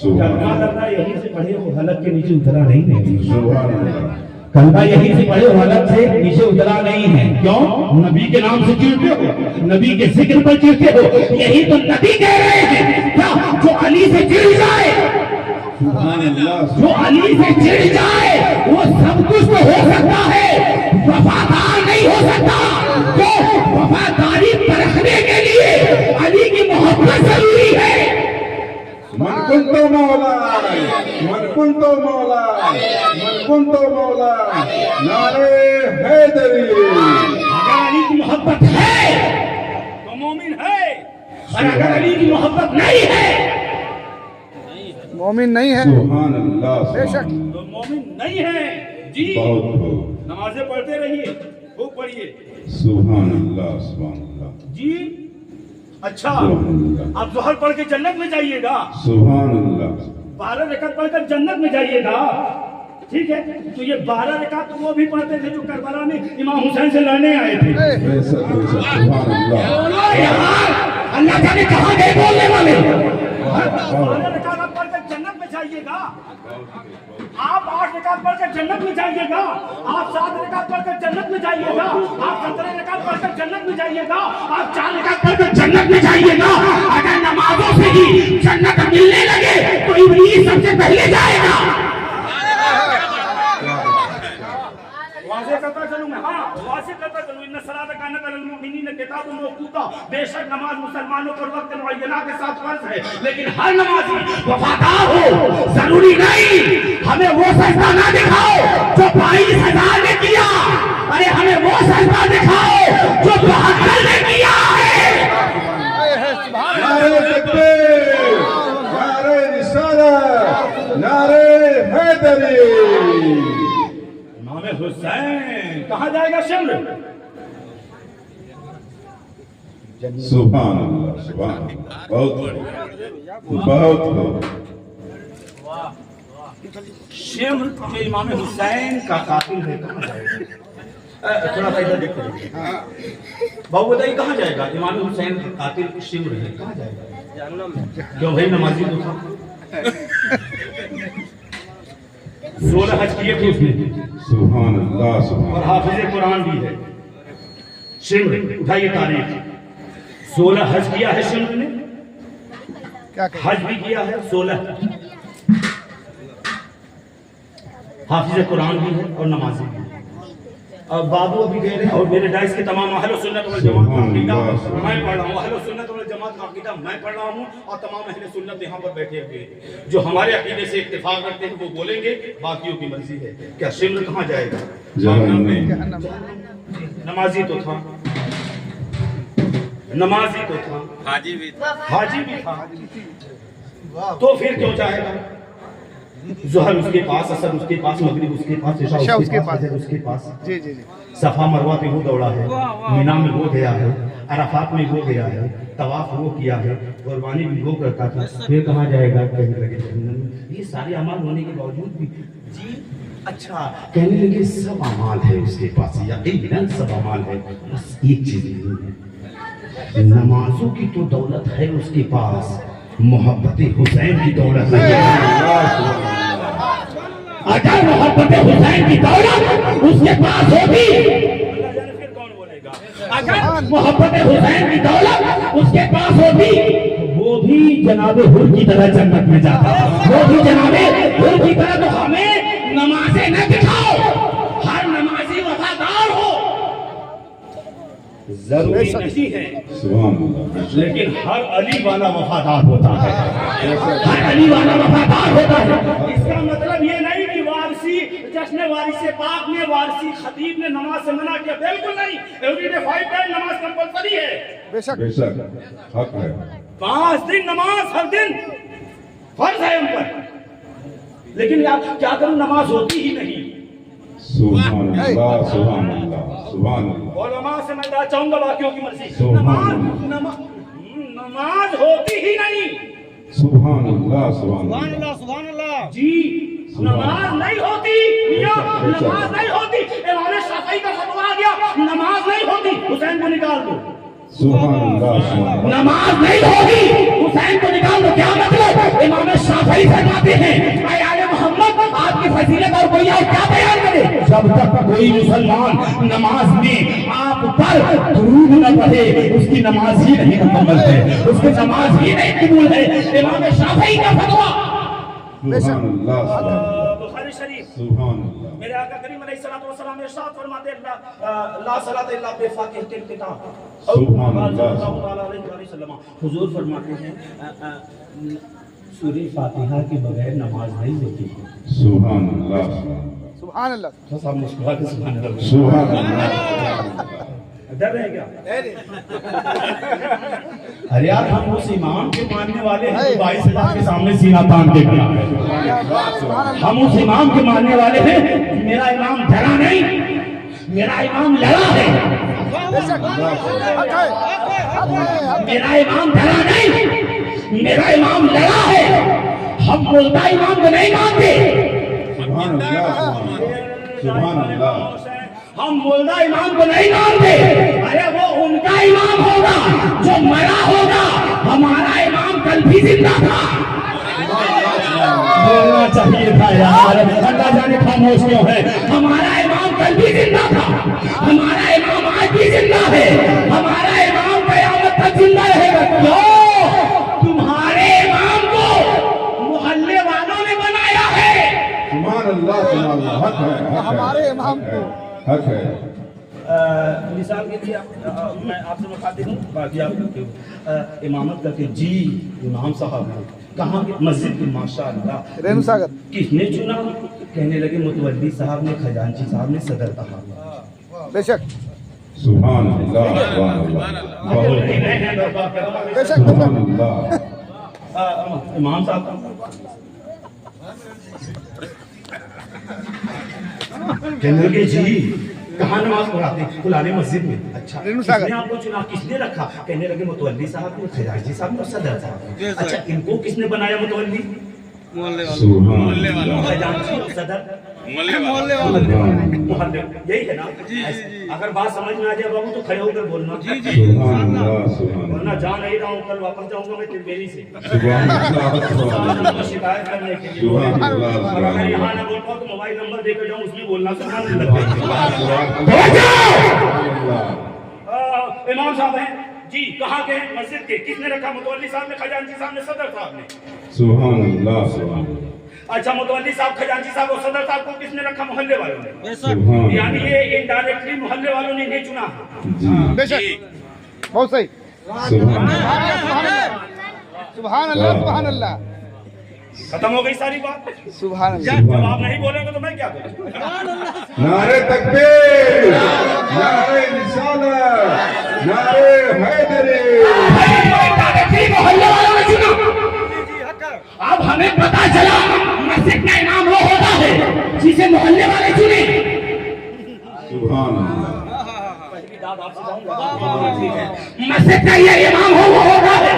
سبحان کلمہ لگنا یہیں سے پڑھے وہ حلق کے نیچے اترا نہیں ہے، سبحان اللہ، کلمہ یہیں سے پڑھے وہ حلق سے نیچے اترا نہیں ہے۔ کیوں؟ نبی کے نام سے چڑھتے ہو، نبی کے ذکر پر چڑھتے ہو، یہی تو نبی کہہ رہے ہیں کیا جو علی سے چڑھ جائے، سبحان اللہ، جو علی سے چڑھ جائے وہ سب کچھ تو ہو سکتا ہے، وفادار نہیں ہو سکتا۔ تو وفاداری پرکھنے کے لیے علی کی محبت ضروری ہے۔ من کنتو مولا، من کنتو مولا، من کنتو مولا، نعرہ حیدری، اگر علی کی محبت ہے تو مومن ہے، اور اگر علی کی محبت نہیں ہے مومن نہیں ہے، سبحان اللہ، سبحان اللہ، تو مومن نہیں ہے۔ جی بہت بہت، نمازیں پڑھتے رہیے، خوب پڑھیے۔ سبحان اللہ، سبحان اللہ، جی اچھا سبحان اللہ، آپ ظہر پڑھ کے جنت میں جائیے گا، سبحان اللہ، 12 رکعت پڑھ کر جنت میں جائیے گا، ٹھیک ہے؟ تو یہ 12 رکعت تو وہ بھی پڑھتے تھے جو کربلا میں امام حسین سے لڑنے آئے تھے۔ بے شک، بے شک، سبحان اللہ، اللہ جانے کہاں گئے بولنے والے۔ 12 رکعت آپ پڑھ کر جنت میں جائیے گا، آپ 8 رکعت پڑھ کر جنت میں جائیے گا، آپ 7 رکعت پڑھ کر جنت میں جائیے گا، آپ 17 رکعت پڑھ کر جنت میں جائیے گا، آپ 4 رکعت پڑھ کر جنت میں جائیے گا۔ اگر نمازوں سے ہی جنت ملنے لگے تو ابلیس سب سے پہلے جائے گا۔ واضح کرتا چلوں میں، ہاں واضح کرتا چلوں، ان الصلاۃ کانت علی المؤمنین کتاب موقوتا، بے شک نماز مسلمانوں پر وقت معینہ کے ساتھ فرض ہے، لیکن ہر نمازی وفادار ہو ضروری نہیں۔ ہمیں وہ سجدہ نہ دکھاؤ جو 22,000 نے کیا، ارے ہمیں وہ سجدہ دکھاؤ جو 72 نے کیا ہے۔ نعرہ تکبیر، نعرہ رسالت، نعرہ حیدری، امام حسین کہاں جائے گا شمر؟ سبحان اللہ، سبحان اللہ، بہت بہت بہت، شمر جو امام حسین کا قاتل ہے کہاں جائے گا؟ تھوڑا سا ادھر دیکھو بابو بتائیے کہاں جائے گا؟ امام حسین کا قاتل شمر ہے، کہاں جائے گا؟ کیوں بھائی نمازی تو تھا، 16 حج کیے تھے اس نے، سبحان اللہ، سبحان اور اللہ، حافظ قرآن بھی ہے۔ شمر اٹھائیے تاریخ، 16 حج کیا ہے شمر نے، حج بھی کیا ہے 16، حافظ قرآن بھی ہے اور نمازی بھی ہے۔ اور بابو ابھی کہہ رہے ہیں، اور میرے ڈائس کے تمام اہل سنت والجماعت کا عقیدہ میں پڑھ رہا ہوں، اہل سنت والجماعت کا عقیدہ میں پڑھ رہا ہوں، اور تمام اہل سنت یہاں پر بیٹھے ہوئے ہیں جو ہمارے عقیدے سے اتفاق رکھتے ہیں وہ بولیں گے، باقیوں کی مرضی ہے۔ کیا شمر کہاں جائے گا؟ جہنم، نمازی تو تھا، نمازی تو تھا، حاجی بھی تھا، تو پھر کیوں چاہے گا؟ ظہر اس کے پاس، عصر اس کے پاس، مغرب اس کے پاس، عشاء اس کے پاس، اس کے پاس، صفا مروہ پہ وہ دوڑا ہے، مینا میں وہ گیا ہے، عرفات میں وہ گیا ہے، طواف وہ کیا ہے، قربانی بھی وہ کرتا تھا، پھر کہاں جائے گا؟ کہنے لگے جہنم۔ یہ سارے اعمال ہونے کے باوجود بھی جی اچھا کہنے لگے سب اعمال ہے اس کے پاس، یقیناً سب اعمال ہے، بس ایک چیز نہیں ہے، نمازوں کی تو دولت ہے اس کے پاس، محبت حسین کی دولت ہے۔ اگر محبت حسین کی دولت اس کے پاس ہوگی، अगर मोहब्बत हुसैन की दौलत उसके पास होती वो भी जनाब हुर की तरह जन्नत में जाता, वो भी जनाबे हुर की तरह। तो हमें नमाजें न दिखाओ, हर नमाजी वफादार हो, जरूरी नहीं है, सुभान अल्लाह। लेकिन हर अली वाला वफादार होता है, हर अली वाला वफादार होता है। इसका मतलब ये नहीं कि वारसी जश्न वारिसे पाक में वारसी खतीब ने नमाज से मना किया, बिल्कुल नहीं। एवरीडे 5 टाइम नमाज कंपलसरी है, बेशक हक है। 5 दिन नमाज हर दिन फर्ज है उन पर, लेकिन यार क्या करूं, नमाज होती ही नहीं। सुभान अल्लाह, सुभान अल्लाह, सुभान अल्लाह। उलमा से मैं कहना चाहूंगा, बाकियों की मर्जी, सुभान नमाज होती ही नहीं। सुभान अल्लाह, सुभान अल्लाह, सुभान अल्लाह जी, नमाज नहीं होती, मियां नमाज नहीं होती। इमाम शाफी का फतवा आ गया, नमाज नहीं होती, हुसैन को निकाल दो। सुभान अल्लाह, सुभान अल्लाह। नमाज नहीं होगी, हुसैन को निकाल दो। क्या मतलब? इमाम शाफी फरमाते हैं, आए आले मोहम्मद आपकी फजीलत और कोई और क्या बयान करे? जब तक कोई मुसलमान नमाज में आप पर दुरूद न पढ़े, उसकी नमाज ही नहीं मुकम्मल है, उसकी नमाज ही नहीं कबूल है। इमाम शाफी का फतवा। सुभान अल्लाह, सुभान अल्लाह, बुखारी शरीफ, सुभान अल्लाह। मेरे आका करीम अलैहिस्सलातु वस्सलाम इरशाद फरमाते हैं, ला सलात इल्ला बिफातिहतिल किताब। सुभान अल्लाह। हुजूर फरमाते हैं, सूरह फातिहा के बगैर नमाज नहीं होती है। सुभान अल्लाह, सुभान अल्लाह। तो सब मुस्कुरा के सुभान अल्लाह। सुभान अल्लाह। डर रहे क्या? अरे यार, हम उस इमाम के मानने वाले हैं जो 22,000 के सामने सीना तान के खड़ा है। हम उस इमाम के मानने वाले हैं, मेरा इमाम डरा नहीं, मेरा इमाम लड़ा है। मेरा इमाम डरा नहीं, मेरा इमाम लड़ा है। हम बोलता इमाम को नहीं मानते, सुभान अल्लाह, सुभान अल्लाह। हम बोलता इमाम को नहीं मानते। अरे वो उनका इमाम होगा जो मरा होगा, हमारा इमाम कल भी जिंदा था। बोलना चाहिए था यार, अल्लाह जाने खामोश क्यों है। हमारा इमाम कल भी जिंदा था, हमारा इमाम आज भी जिंदा है, हमारा इमाम क़यामत तक जिंदा रहेगा। क्यों? तुम्हारे इमाम को मोहल्ले वालों ने बनाया है। सुभान अल्लाह, सुभान अल्लाह। हक है, हमारे इमाम को हक है। मिसाल के लिए मैं आपसे मुखातिब हूँ, बाकी आप करते हो इमामत करते जी इमाम साहब कहाँ के? मस्जिद की, माशाअल्लाह। रेणु सागर किसने चुना? कहने लगे मुतवल्ली साहब ने, खजांची साहब ने, सदर कहा। बेशक सुभान अल्लाह, सुभान अल्लाह। बेशक सुभान अल्लाह। इमाम साहब कहने लगे जी कहाँ नमाज पढ़ाते? फलाने मस्जिद में। अच्छा, किसने आपको चुना? किसने रखा? कहने लगे मुतवल्ली साहब ने, खजांची साहब ने और सदर साहब ने। अच्छा, इनको किसने बनाया? मुतवल्ली, सुभान अल्लाह। खजांची और सदर मोहल्ले, यही है ना? अगर बात समझ में आ जाए बाबू तो खड़े होकर बोलना। सुभान अल्लाह, सुभान वरना जा नहीं रहा हूँ, कल वापस जाऊंगा मैं त्रिवेणी से अल्लाह। शिकायत करने के लिए। सुभान अल्लाह, और अगर यहाँ ना बोल पाओ तो मोबाइल नंबर देकर जाऊँ, उसमें बोलना। सुभान अल्लाह। इमाम साहब हैं जी, कहाँ के? मस्जिद के। किसने रखा? मुतवल्ली साहब ने, खजांची साहब ने, सदर साहब ने। सुभान अल्लाह, सुभान अल्लाह। अच्छा, मुतवल्ली साहब, खजांची साहब और सदर साहब को किसने रखा? मोहल्ले वालों ने। सुभान यानी ये इनडायरेक्टली मोहल्ले वालों ने इन्हें चुना। जी, बेशक बहुत सही। सुभान सुभान अल्लाह, सुभान अल्लाह। खत्म हो गई सारी बात। सुभान अल्लाह। जब आप नहीं बोलेंगे तो मैं क्या करूं? नारे तकबीर, नारे रिसालत, नारे हैदरी। मोहल्ले वालों ने चुना। अब हमें पता चला मस्जिद का इमाम वो होता है जिसे मोहल्ले वाले चुने। सुभान अल्लाह। मस्जिद का ये इमाम हो वो होता है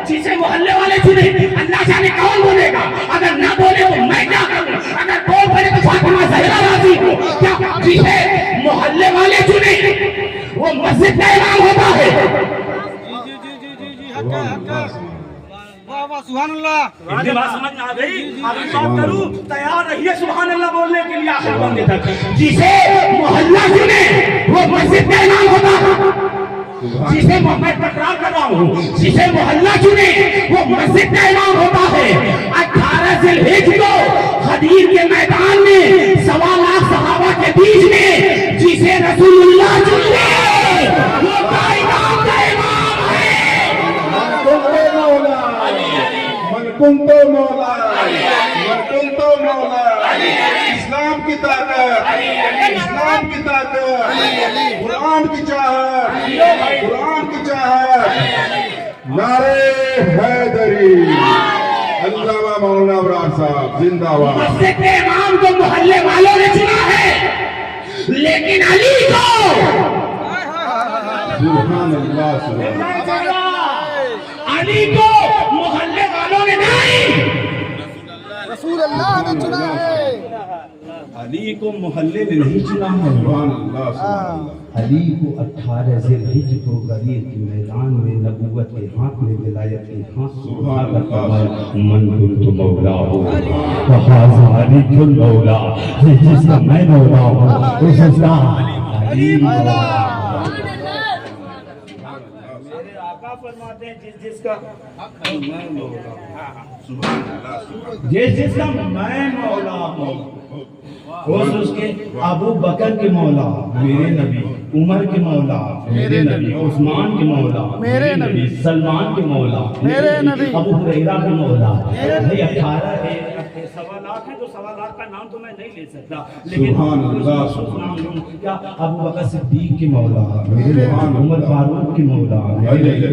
जिसे मोहल्ले वाले चुने। अल्लाह जाने कौन बोलेगा। अगर ना बोले तो मैं क्या करूं? अगर बोल पड़े तो फातिमा ज़हरा राज़ी को क्या? जिसे मोहल्ले वाले चुने वो मस्जिद का इमाम होता है। सुभान अल्लाह। हिंदी बात समझ में आ गई? अभी बात करूं, तैयार रहिए सुभान अल्लाह बोलने के लिए आखिर बंदे तक। जिसे मोहल्ला चुने वो मस्जिद का इमाम होता है। जिसे मैं तकरार कर रहा हूँ, जिसे मोहल्ला चुने वो मस्जिद का इमाम होता है। 18 ज़िलहिज को खदीर के मैदान में 1.25 लाख सहाबा के बीच में जिसे रसूलुल्लाह चुने वो कायनात का इमाम है। मन कुंतो मौला, इस्लाम की ताकत, इस्लाम की ताकत, कुरान की चाहत, कुरान की चाहत। नारे हैदरी, अल्लामा मौलाना अबरार साहब जिंदाबाद। मस्जिद के इमाम को मोहल्ले वालों ने चुना है, लेकिन अली को सुभान अल्लाह, सुभान अली को मोहल्ले वालों ने नहीं, रसूल अल्लाह ने चुना है। अली को मोहल्ले ने नहीं चुना है, सुभान अल्लाह, सुभान अल्लाह। अली को 18 ज़िलहिज को गदीर के मैदान में नबूवत के हाथ में विलायत के हाथ सुभान सुभान अल्लाह। मन कुंतु मौला हो वहाज़ा अली कुल मौला, जिसका मैं मौला हूँ उसका अली मौला। मेरे आका फरमाते हैं जिस जिसका मैं मौला, जिस जिसका मैं मौला हूँ उसके अबू बकर के मौला मेरे नबी, उमर के मौला मेरे नबी, उस्मान के मौला मेरे नबी, सलमान के मौला मेरे नबी, अबू हुरैरा के मौला। भाई 18 सवा लाख है तो 1.25 लाख का नाम तो मैं नहीं ले सकता, लेकिन सुभान अल्लाह, नाम लूं क्या? अबू बकर सिद्दीक के मौला मेरे नबी, उमर फारूक के मौला मेरे नबी,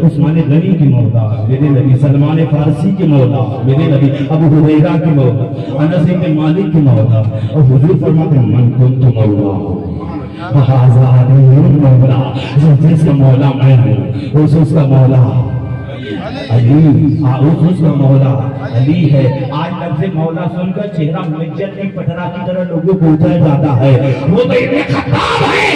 उस्मान गनी के मौला मेरे नबी, सलमान फारसी के मौला मेरे नबी, अबू हुरैरा के मौला, अनस इब्न मालिक के मौला। और हुजूर फरमाते हैं मन कुंतु मौला वहाज़ा अली मौला, जिसका मौला मैं हूँ उसका मौला अली, उसका मौला अली है। आज लफ्ज़ मौला सुनकर चेहरा मिज्जत की पटरा की तरह लोगों को उतर जाता है, वो तो इतने खत्ताब है।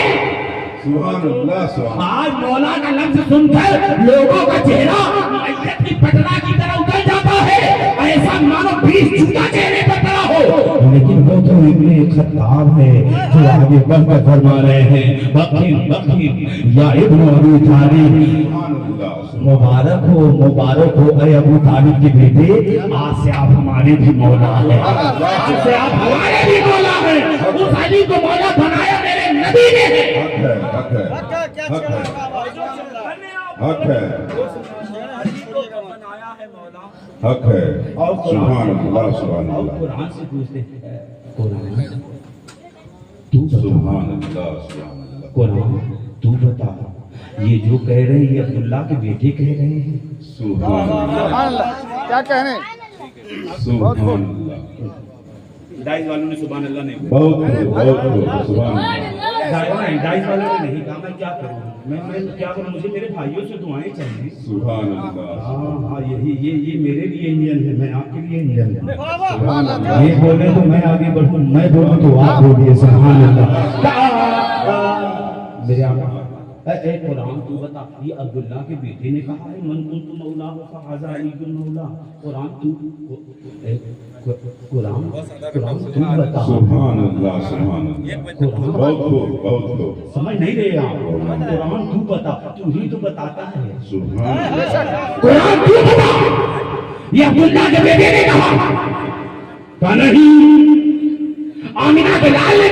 सुभान अल्लाह, सुभान। आज मौला का लफ्ज़ सुनकर लोगों का चेहरा मिज्जत की पटरा की तरह उतर जाता है, ऐसा मानो 20 जूता चेहरे पर पड़ा हो। लेकिन वो तो इतने खत्ताब है जो आगे बढ़कर फरमा रहे हैं बकीर बकीर या इब्न अबू तालिब, मुबारक हो अरे अबू तालिब के बेटे, आज से आप हमारे भी मौला हैं, आज से आप हमारे भी मौला हैं। उस अली को मौला बनाया मेरे नबी ने। हक है, हक है, हक है। सुभान अल्लाह, सुभान अल्लाह, कुरान से पूछते हैं, कुरान सुभान अल्लाह, सुभान अल्लाह। कुरान तू बता, ये जो कह रहे हैं ये अब्दुल्ला के बेटे कह रहे हैं? सुभान अल्लाह, क्या कहने? सुभान अल्लाह। डाइस वालों ने सुभान अल्लाह नहीं बहुत सुभान अल्लाह। डाइस वालों ने नहीं कहा, मैं क्या करूं, मैं क्या करूं, मुझे मेरे भाइयों से दुआएं चाहिए। सुभान अल्लाह, हाँ ये मेरे लिए इंजन है, मैं आपके लिए इंजन हूँ। सुभान अल्लाह। ये बोले तो मैं आगे बढ़ूं, मैं बोलूं तो आप बोलिए। सुभान अल्लाह। मेरे आका ए कुरान तू बता, ये अब्दुल्ला के बेटे ने कहा है मन कुंतु मौला वहाज़ा अली कुल मौला। कुरान तू कुरान तू बता। सुभान अल्लाह, सुभान अल्लाह। बहुत खूब। समझ नहीं रहे आप? कुरान तू बता, तू ही तो बताता है। सुभान अल्लाह। कुरान तू बता, ये अब्दुल्ला के बेटे ने कहा नहीं, आमिना के लाल ने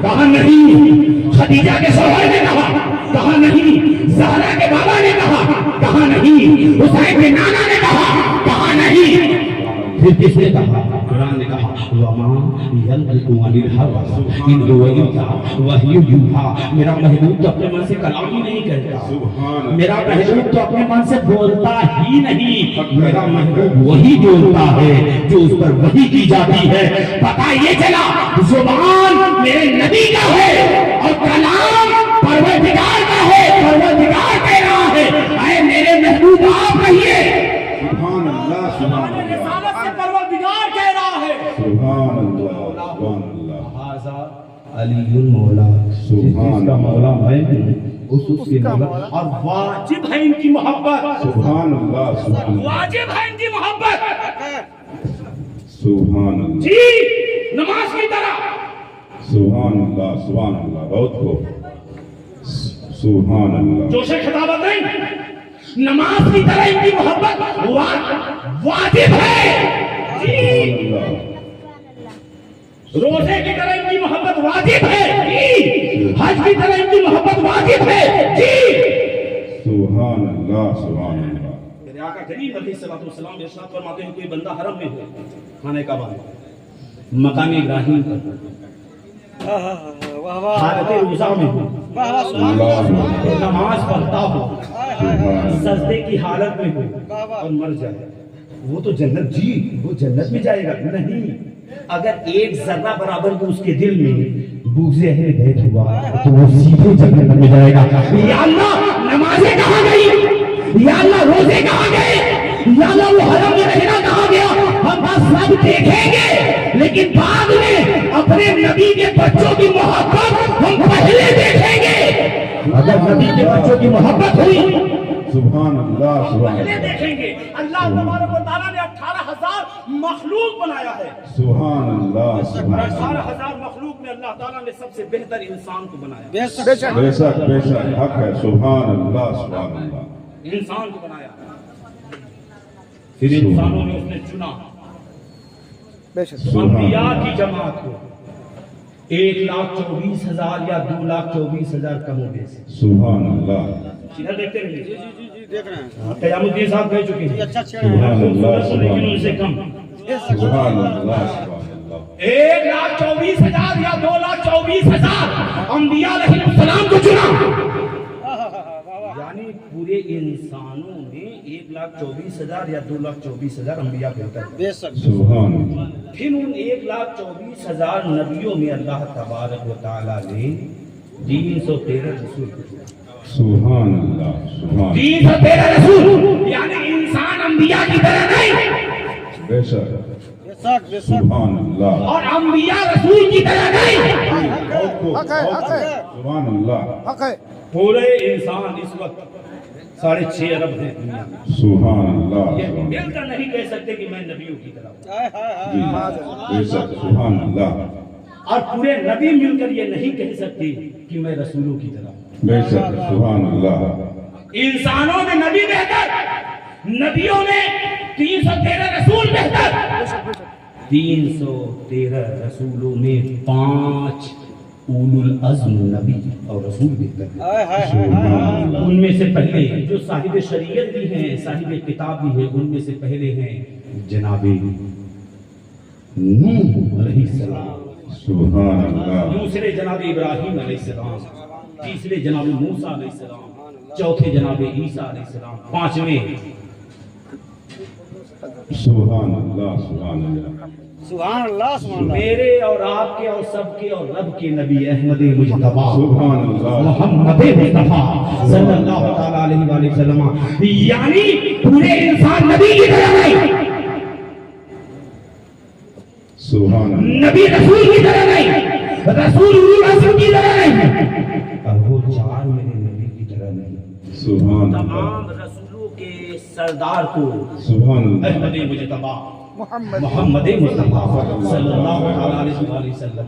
कहा नहीं, खदीजा के शौहर ने कहा नहीं, ज़हरा के बाबा ने कहा नहीं, हुसैन के नाना ने कहा नहीं। फिर किसने कहा? कुरान ने कहा वमा यंतिकु अनिल हवा इन हुवा इल्ला वह्यु यूहा। मेरा महबूब तो अपने मन से कलाम ही नहीं करता, मेरा महबूब तो अपने मन से बोलता ही नहीं, मेरा महबूब वही बोलता है जो उस पर वही की जाती है। पता ये चला जुबान मेरे नबी का है और कलाम परवरदिगार का है, परवरदिगार कह रहा है ऐ मेरे महबूब आप रहिए। सुभान अल्लाह, सुभान अल्लाह। परवरदिगार कह रहा है सुभान अल्लाह, सुभान अल्लाह। हाज़ा अलीयुल मौला, जिसका मौला मैं हूँ उसके मौला। और वाजिब है इनकी मोहब्बत। सुभान अल्लाह, सुभान अल्लाह। वाजिब है इनकी मोहब्बत सुभान अल्लाह, जी, नमाज की तरह। सुभान अल्लाह, सुभान अल्लाह। बहुत खूब। सुभान अल्लाह। जोश खिताबत नहीं, नमाज की तरह इनकी मोहब्बत वाजिब है जी, रोजे की तरह इनकी मोहब्बत वाजिब है जी, हज की तरह इनकी मोहब्बत वाजिब है जी। सुभान अल्लाह, सुभान अल्लाह। मेरे आका करीम अलैहिस्सलाम इरशाद फरमाते हैं, कोई बंदा हरम में हो, खाने का बात, मकाम इब्राहिम पर हालत रोजा में हो, नमाज पढ़ता हो, सजदे की हालत में हो और मर जाए, वो तो जन्नत जी, वो जन्नत में जाएगा नहीं। अगर एक जर्रा बराबर भी उसके दिल में बुग़्ज़ अहले बैत हुआ तो वो सीधे जन्नत में जाएगा। या अल्लाह, नमाज़ें कहाँ गई? या अल्लाह, रोजे कहाँ गए? या अल्लाह, वो हरम में रहना कहाँ गया? हम बस सब देखेंगे, लेकिन बाद में अपने नबी के बच्चों की मोहब्बत हम पहले देखेंगे। अगर नबी के बच्चों की मोहब्बत हुई, सुभान अल्लाह, सुभान पहले अल्लाह, देखेंगे। अल्लाह तबारक व तआला ने 18,000 मखलूक बनाया है, सुभान अल्लाह, सुभान अल्लाह। 18,000 मखलूक में अल्लाह ताला ने सबसे बेहतर इंसान को बनाया, बेशक बेशक हक है, सुभान अल्लाह, सुभान अल्लाह। इंसान को बनाया, फिर इंसानों में उसने चुना अंबिया की जमात को, 1,24,000 या 2,24,000 कम हो गए। सुभान अल्लाह। इधर देखते रहिए, जी देख रहे हैं। क़यामुद्दीन साहब कह चुके हैं, सुभान अल्लाह, लेकिन उनसे कम। सुभान अल्लाह, सुभान अल्लाह। 1,24,000 या 2,24,000 अंबिया अलैहिस्सलाम को चुना, यानी पूरे इंसानों में 1,24,000 या 2,24,000 अंबिया बेहतर। सुभान अल्लाह। फिर उन 1,24,000 नबियों में अल्लाह तबारक व तआला ने 313 रसूल को चुना। सुभान अल्लाह, सुभान। 313 रसूल, यानी इंसान अंबिया की तरह नहीं, बेशक सुभान अल्लाह। और अंबिया रसूल की तरह नहीं। सुभान अल्लाह। पूरे इंसान इस वक्त 6.5 अरब हैं दुनिया में। सुभान अल्लाह, ये सुभान मिलकर नहीं कह सकते कि मैं नबियों की तरह हूं। जी, बेशक सुभान अल्लाह। और पूरे नबी मिलकर ये नहीं कह सकते कि मैं रसूलों की तरह हूं। बेशक सुभान अल्लाह। इंसानों में नबी बेहतर, नबियों में 313 रसूल बेहतर। 313 रसूलों में 5 उलुल अज़्म नबी और रसूल बेहतर। उनमें से पहले जो साहिब शरीयत भी हैं, साहिब किताब भी है, उनमें से पहले हैं जनाबे नूह अलैहिस्सलाम, सुभान अल्लाह। दूसरे जनाबे इब्राहिम अलैहिस्सलाम, तीसरे जनाबे मूसा अलैहिस्सलाम, चौथे जनाबे ईसा अलैहिस्सलाम, पांचवें सुभान अल्लाह, सुभान अल्लाह। सुभान अल्लाह, सुभान अल्लाह। मेरे और आपके और सबके और रब के नबी अहमद मुज्तबा सुभान अल्लाह। मोहम्मद मुस्तफा सल्लल्लाहु तआला अलैहि वसल्लम, यानी पूरे इंसान नबी की तरह नहीं, सुभान अल्लाह। नबी रसूल की तरह नहीं, रसूल उलुल अज़्म की तरह नहीं, और वो 4 मेरे नबी की तरह नहीं। सुभान अल्लाह, तमाम रसूलों के सरदार को सुभान अल्लाह। अहमद मुज्तबा मोहम्मद मुस्तफा सल्लल्लाहु अलैहि वसल्लम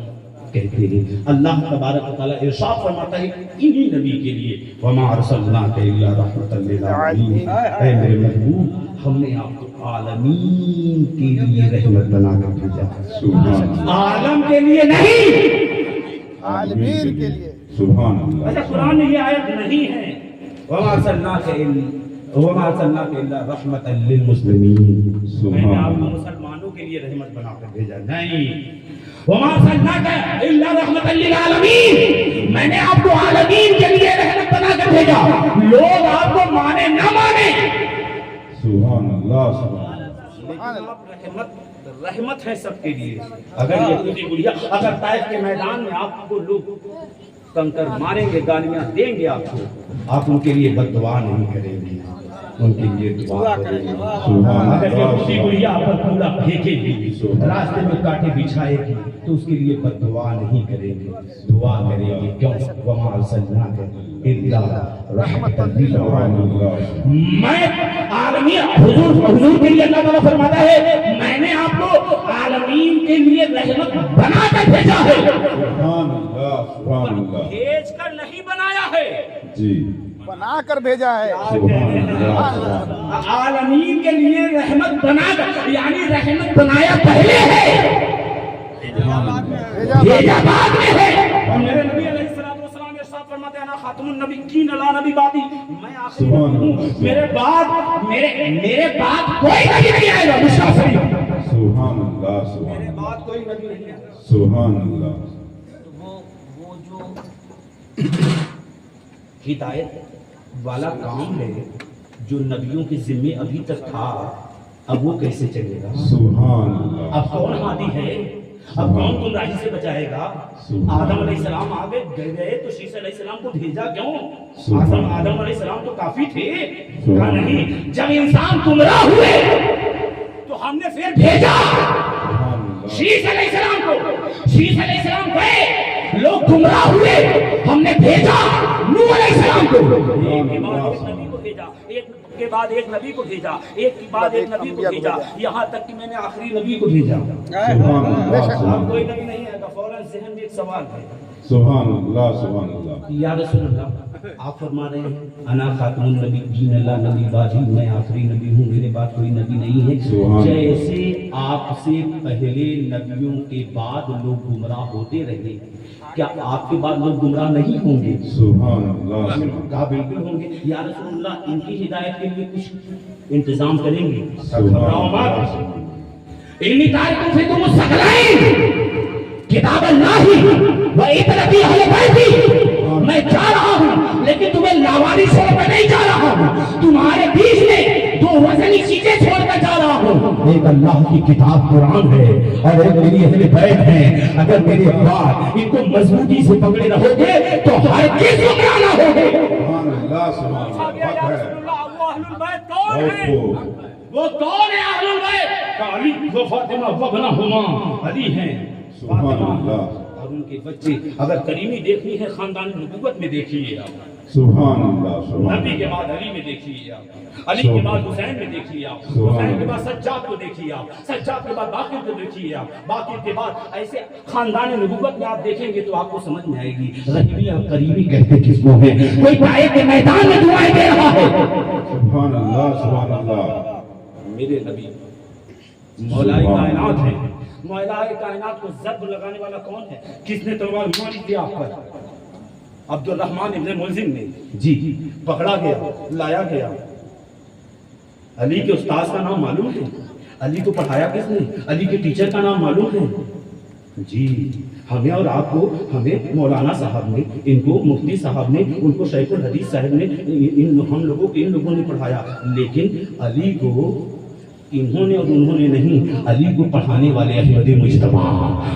कहते हैं। अल्लाह तबारक व तआला इरशाद फरमाता है इन्हीं नबी के लिए, वमा अरसलनाका इल्ला रहमतल लिल आलमीन, ऐ मेरे महबूब हमने आपको आलमीन के लिए रहमत बनाकर भेजा। सुभान अल्लाह, आलम के लिए नहीं, आलमीन के लिए। सुभान अल्लाह। अच्छा कुरान में ये आयत नहीं है वमा अरसलनाका इल्ला रहमतल लिल मुस्लिमीन, मैंने आपको मुसलमानों के लिए रहमत बनाकर भेजा नहीं। वमा अरसलनाका इल्ला रहमतल लिल आलमीन, मैंने आपको आलमीन के लिए रहमत बनाकर भेजा। लोग आपको माने ना माने, सुभान अल्लाह, सुभान रहमत है सबके लिए। अगर यहूदी गुड़िया, अगर ताइफ के मैदान में आपको लोग कंकर मारेंगे, गालियां देंगे आपको, आप उनके लिए बद्दुआ नहीं करेंगे, उनके लिए दुआ करेंगे। अगर यहूदी गुड़िया पर कूड़ा फेंकेगी, रास्ते में कांटे बिछाएगी, तो उसके लिए बद्दुआ नहीं करेंगे, दुआ करेंगे। क्यों? वमा अरसलनाका इल्ला रहमतल लिल आलमीन। मैं आलमी हुजूर के लिए अल्लाह ताला फरमाता है मैंने आपको आलमीन के लिए रहमत बनाकर भेजा है, सुभान अल्लाह, सुभान अल्लाह। भेज कर नहीं बनाया है। जी बना कर भेजा है। आलमीन के लिए रहमत बना, यानी रहमत बनाया पहले है, भेजा बाद में है। और मेरे नबी अलैहिस्सलाम इरशाद फरमाते हैं, अना खातमुन नबिय्यीन ला नबी बादी, मैं आखिरी नबी हूं, मेरे बाद कोई नबी नहीं आएगा। मुशर्रफ सुभान अल्लाह, मेरे बाद कोई नबी नहीं आएगा। सुभान अल्लाह। वो जो हिदायत वाला काम है जो नबियों के जिम्मे अभी तक था, अब वो कैसे चलेगा? सुभान अल्लाह। अब कौन हादी है? अब कौन गुमराही से बचाएगा? आदम अलैहिस्सलाम आ गए तो शीश अलैहिस्सलाम को भेजा क्यों? आदम अलैहिस्सलाम तो काफी थे। कहा नहीं, जब इंसान गुमराह हुए तो हमने फिर भेजा शीश अलैहिस्सलाम को। शीश अलैहिस्सलाम गए, लोग गुमराह हुए, हमने भेजा नूह अलैहिस्सलाम को। एक के बाद एक नबी को भेजा, एक के बाद एक नबी को भेजा, यहाँ तक कि मैंने आखिरी नबी को भेजा। कोई नबी नहीं है, फौरन ज़हन में एक सवाल है। सुभान अल्लाह, सुभान अल्लाह। या रसूल अल्लाह, आप फरमा रहे हैं अना खातमुन नबिय्यीन ला नबी बादी, मैं आखिरी नबी हूँ, मेरे बाद कोई नबी नहीं है। जैसे आपसे पहले नबियों के बाद लोग गुमराह होते रहे, क्या आपके बाद लोग गुमराह नहीं होंगे? सुभान अल्लाह। कहा बिल्कुल होंगे। या रसूल अल्लाह, इनकी हिदायत के लिए कुछ इंतजाम करेंगे? सुभान अल्लाह। इन्हीं तारीखों से तुम सकलाइन किताब अल्लाह ही व इतरबी अहले बैती, मैं जा रहा हूँ लेकिन तुम्हें लावारिस छोड़कर नहीं जा रहा हूँ, तुम्हारे बीच में दो वजनी चीजें छोड़कर जा रहा हूँ। एक अल्लाह की किताब कुरान है और एक मेरी अहले बैत है। अगर मेरे बाद इनको मजबूती से पकड़े रहोगे तो हर किस गुमराह ना होगे। सुभान अल्लाह, सुभान अल्लाह। वो कौन है अहलुल बैत? अली व फातिमा व बना अली हैं, फातिमा और उनके बच्चे। अगर करीमी देखनी है खानदान नबूवत में देखिए आप, सुभान अल्लाह, सुभान नबी के बाद अली में देखिए आप, अली के बाद हुसैन में देखिए आप, हुसैन के बाद सज्जाद को देखिए आप, सज्जाद के बाद बाकिर को देखिए आप, बाकिर के बाद ऐसे खानदान नबूवत में आप देखेंगे तो आपको समझ में आएगी रहीमी और करीमी कहते किसको है। कोई पाए के मैदान में दुआएं दे रहा है। सुभान अल्लाह, सुभान अल्लाह। मेरे नबी मौलाए कायनात है। मौलाए कायनात को जब्र लगाने वाला कौन है? किसने तलवार मारी थी आप पर? अब्दुल रहमान इब्ने मुलजिम ने जी पकड़ा गया, लाया गया। अली के उस्ताद का नाम मालूम है? अली को पढ़ाया किसने? अली के टीचर का नाम मालूम है? जी हमें और आपको, हमें मौलाना साहब ने, इनको मुफ्ती साहब ने, उनको शेखुल हदीस साहब ने, हम लोगों को इन लोगों ने पढ़ाया। लेकिन अली को इन्होंने और उन्होंने नहीं, अली को पढ़ाने वाले अहमद मुज्तबा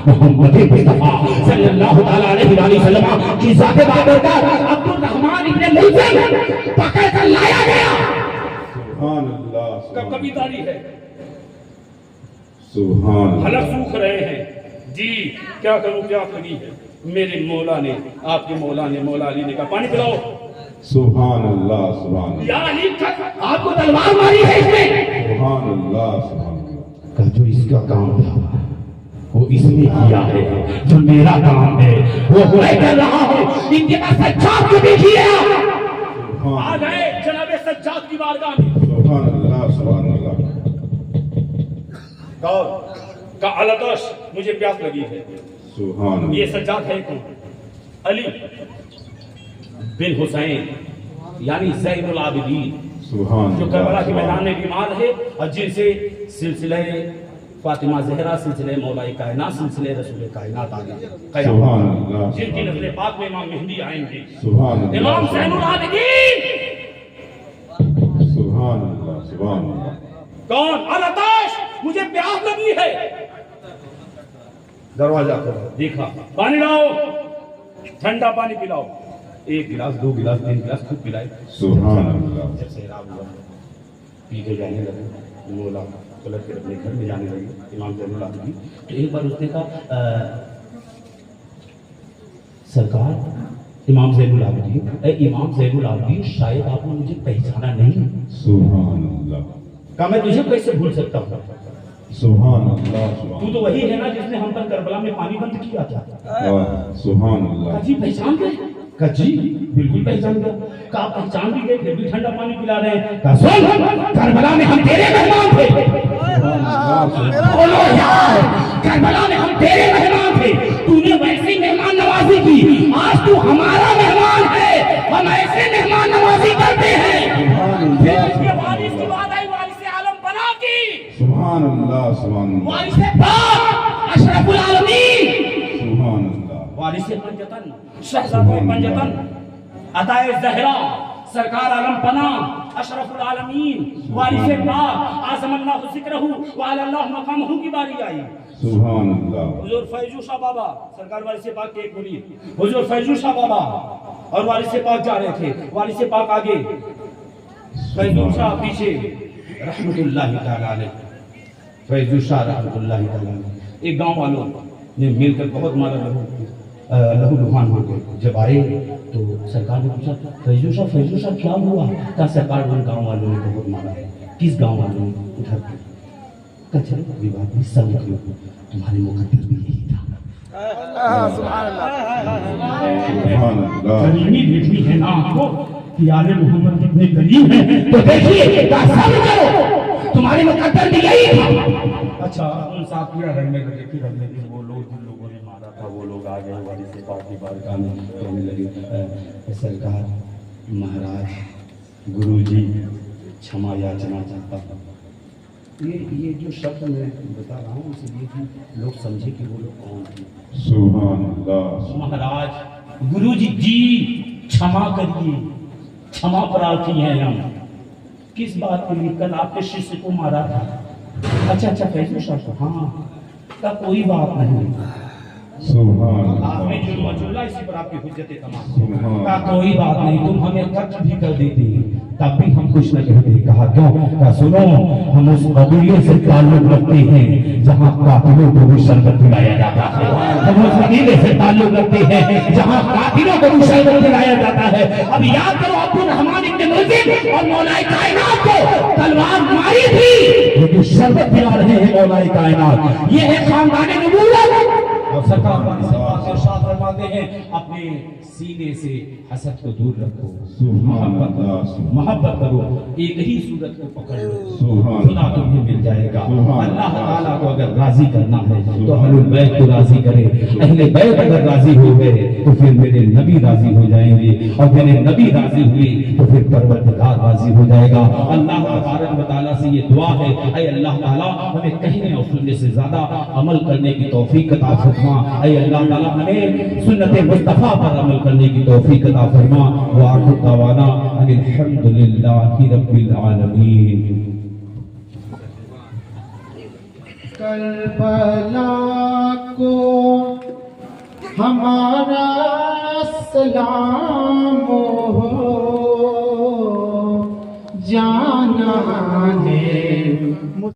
मोहम्मद मुस्तफा सल्लल्लाहु तआला अलैहि वसल्लम की ज़ात बाबरकत अब्दुल रहमान इब्ने मुलजिम पकड़ कर लाया गया। सुभान अल्लाह, कब कभी तारी है, सुभान हलक सूख रहे हैं जी, क्या करूं क्या करी है। मेरे मौला ने, आपके मौला ने, मौला अली ने कहा पानी पिलाओ। सुभान अल्लाह, सुभान अल्लाह। या अली आपको तलवार मारी है इसने। सुभान अल्लाह, सुभान अल्लाह। का जो इसका काम था वो इसने किया है, जो मेरा काम है वो मैं कर रहा हूँ। इनके पास सज्जाद को देखिए, आ गए जनाब सज्जाद की बारगाह में। सुभान अल्लाह, सुभान अल्लाह। का अलतश मुझे प्यास लगी है। सुभान ये सज्जाद है कौन? अली बिन हुसैन यानी ज़ैनुल आबिदीन, सुभान जो करबला के मैदान में बीमार है और जिनसे सिलसिले फातिमा ज़हरा, सिलसिले मौलाए कायनात, सिलसिले रसूल कायनात आ गया। सुभान अल्लाह। जिनकी नज़र पाक में इमाम मेहदी आएंगे, सुभान अल्लाह। इमाम ज़ैनुल आबिदीन। सुभान अल्लाह, सुभान अल्लाह। कौन? अलतश मुझे प्यास लगी है। दरवाजा खोला, देखा पानी लाओ, ठंडा पानी पिलाओ। एक गिलास, दो गिलास, तीन गिलास खूब पिलाए। सुभान अल्लाह। जब सहराब हुआ पी के जाने लगे, मौला पलट के अपने घर में जाने लगे इमाम ज़ैनुल आबिदीन। तो एक बार उसने कहा सरकार इमाम ज़ैनुल आबिदीन, इमाम ज़ैनुल आबिदीन शायद आपने मुझे पहचाना नहीं। सुभान अल्लाह। कहा मैं तुझे कैसे भूल सकता हूँ? सुभान अल्लाह, तू तो वही है ना जिसने हम पर करबला में पानी बंद किया था। सुभान अल्लाह। जी पहचान गए? کہا جی بالکل پہچان گیا. کہا آپ پہچان بھی گئے پھر بھی ٹھنڈا پانی پلا رہے ہیں. کہا سن کربلا میں ہم تیرے مہمان تھے. بولو یار کربلا میں ہم تیرے مہمان تھے, تو نے ویسی مہمان نوازی کی, آج تو ہمارا مہمان ہے, ہم ایسے مہمان نوازی کرتے ہیں. پھر اس کے وارث کی بات آئی, وارث عالم بنا کی. سبحان اللہ سبحان اللہ وارث پاک اشرف العالمین, سبحان اللہ وارث پنجتن شہزادہ پنجتن عطائے زہرا سرکار عالم پناہ اشرف العالمین وارث پاک اعظم اللہ ذکرہ وعلی اللہ مقامہ کی باری آئی. سبحان اللہ. حضور فیضو شاہ بابا سرکار وارث پاک کے ایک مرید, حضور فیضو شاہ بابا اور وارث پاک جا رہے تھے, وارث پاک آگے فیضو شاہ پیچھے رحمت اللہ تعالی علیہ. فیضو شاہ رحمت اللہ تعالی علیہ ایک گاؤں والوں نے مل کر بہت مارا لہو لہان ہو گئے. جب آئے تو سرکار نے پوچھا فیضو شاہ کیا ہوا؟ کہا سرکار ان گاؤں والوں نے بہت مارا ہے. کس گاؤں والوں نے؟ ادھر. کہا چلو کوئی بات نہیں, سب لوگ تمہارے مقدر بھی یہی تھا. سبحان اللہ. سبحان اللہ. کریمی دیکھنی ہے نا آپ کو کہ آل محمد کتنے قریب ہیں, تو دیکھیے سب کرو تمہارے مقدر بھی یہی تھا. اچھا ان ساتھیاں رہنے لگے, پھر رہنے لگے, وہ لوگ جن لوگوں نے مارا تھا وہ لوگ آ گئے وارث پاک کی بارگاہ میں کہنے لگے سرکار مہاراج گرو جی چھما یاچنا چاہتا ہوں. یہ جو شبد میں بتا رہا ہوں اس لیے کہ لوگ سمجھے کہ وہ لوگ کون ہیں. سبحان اللہ. مہاراج گرو جی چھما کریے, چھما پرارتھی ہیں ہم. کس بات کے لیے؟ کل آپ کے شیشے کو مارا تھا. اچھا فیضو شاہ کو, ہاں کا کوئی بات نہیں. سبحان اللہ. آپ نے جو مجھولا اسی پر آپ کی حجت تمام. سبحان کا کوئی بات نہیں, تم ہمیں قتل بھی کر دیتی تب بھی ہم کچھ نہ کہتے. کہا کیوں؟ کہا سنو ہم اس قبیلے سے تعلق رکھتے ہیں جہاں قاتلوں کو بھی شربت پلایا جاتا ہے. ہم اس قبیلے سے تعلق رکھتے ہیں جہاں قاتلوں کو بھی شربت پلایا جاتا ہے. اب یاد کرو عبد الرحمن ابن ملزم اور مولا کائنات کو تلوار ماری تھی, لیکن شربت پلا رہے ہیں مولا کائنات. یہ ہے خاندان نبوت. اور سرکار ارشاد فرماتے ہیں اپنے سینے سے حسد کو دور رکھو, محبت کرو, ایک ہی صورت کو پکڑ لو, خدا تمہیں مل جائے گا. اللہ تعالیٰ کو اگر راضی کرنا ہے تو اہل بیت کو راضی کرے. اہل بیت اگر راضی ہو گئے تو پھر میرے نبی راضی ہو جائیں گے, اور میرے نبی راضی ہوئے تو پھر پروردگار راضی ہو جائے گا. اللہ تبارک و تعالیٰ سے یہ دعا ہے, اے اللہ تعالیٰ ہمیں کہنے اور سننے سے زیادہ عمل کرنے کی توفیق عطا فرما. اے اللہ تعالیٰ ہمیں سنت مصطفیٰ پر عمل کرنے کی توفیق عطا فرما. وآخر دعوانا ان الحمدللہ رب العالمین. کربلا کو ہمارا سلام ہو, جانا ہے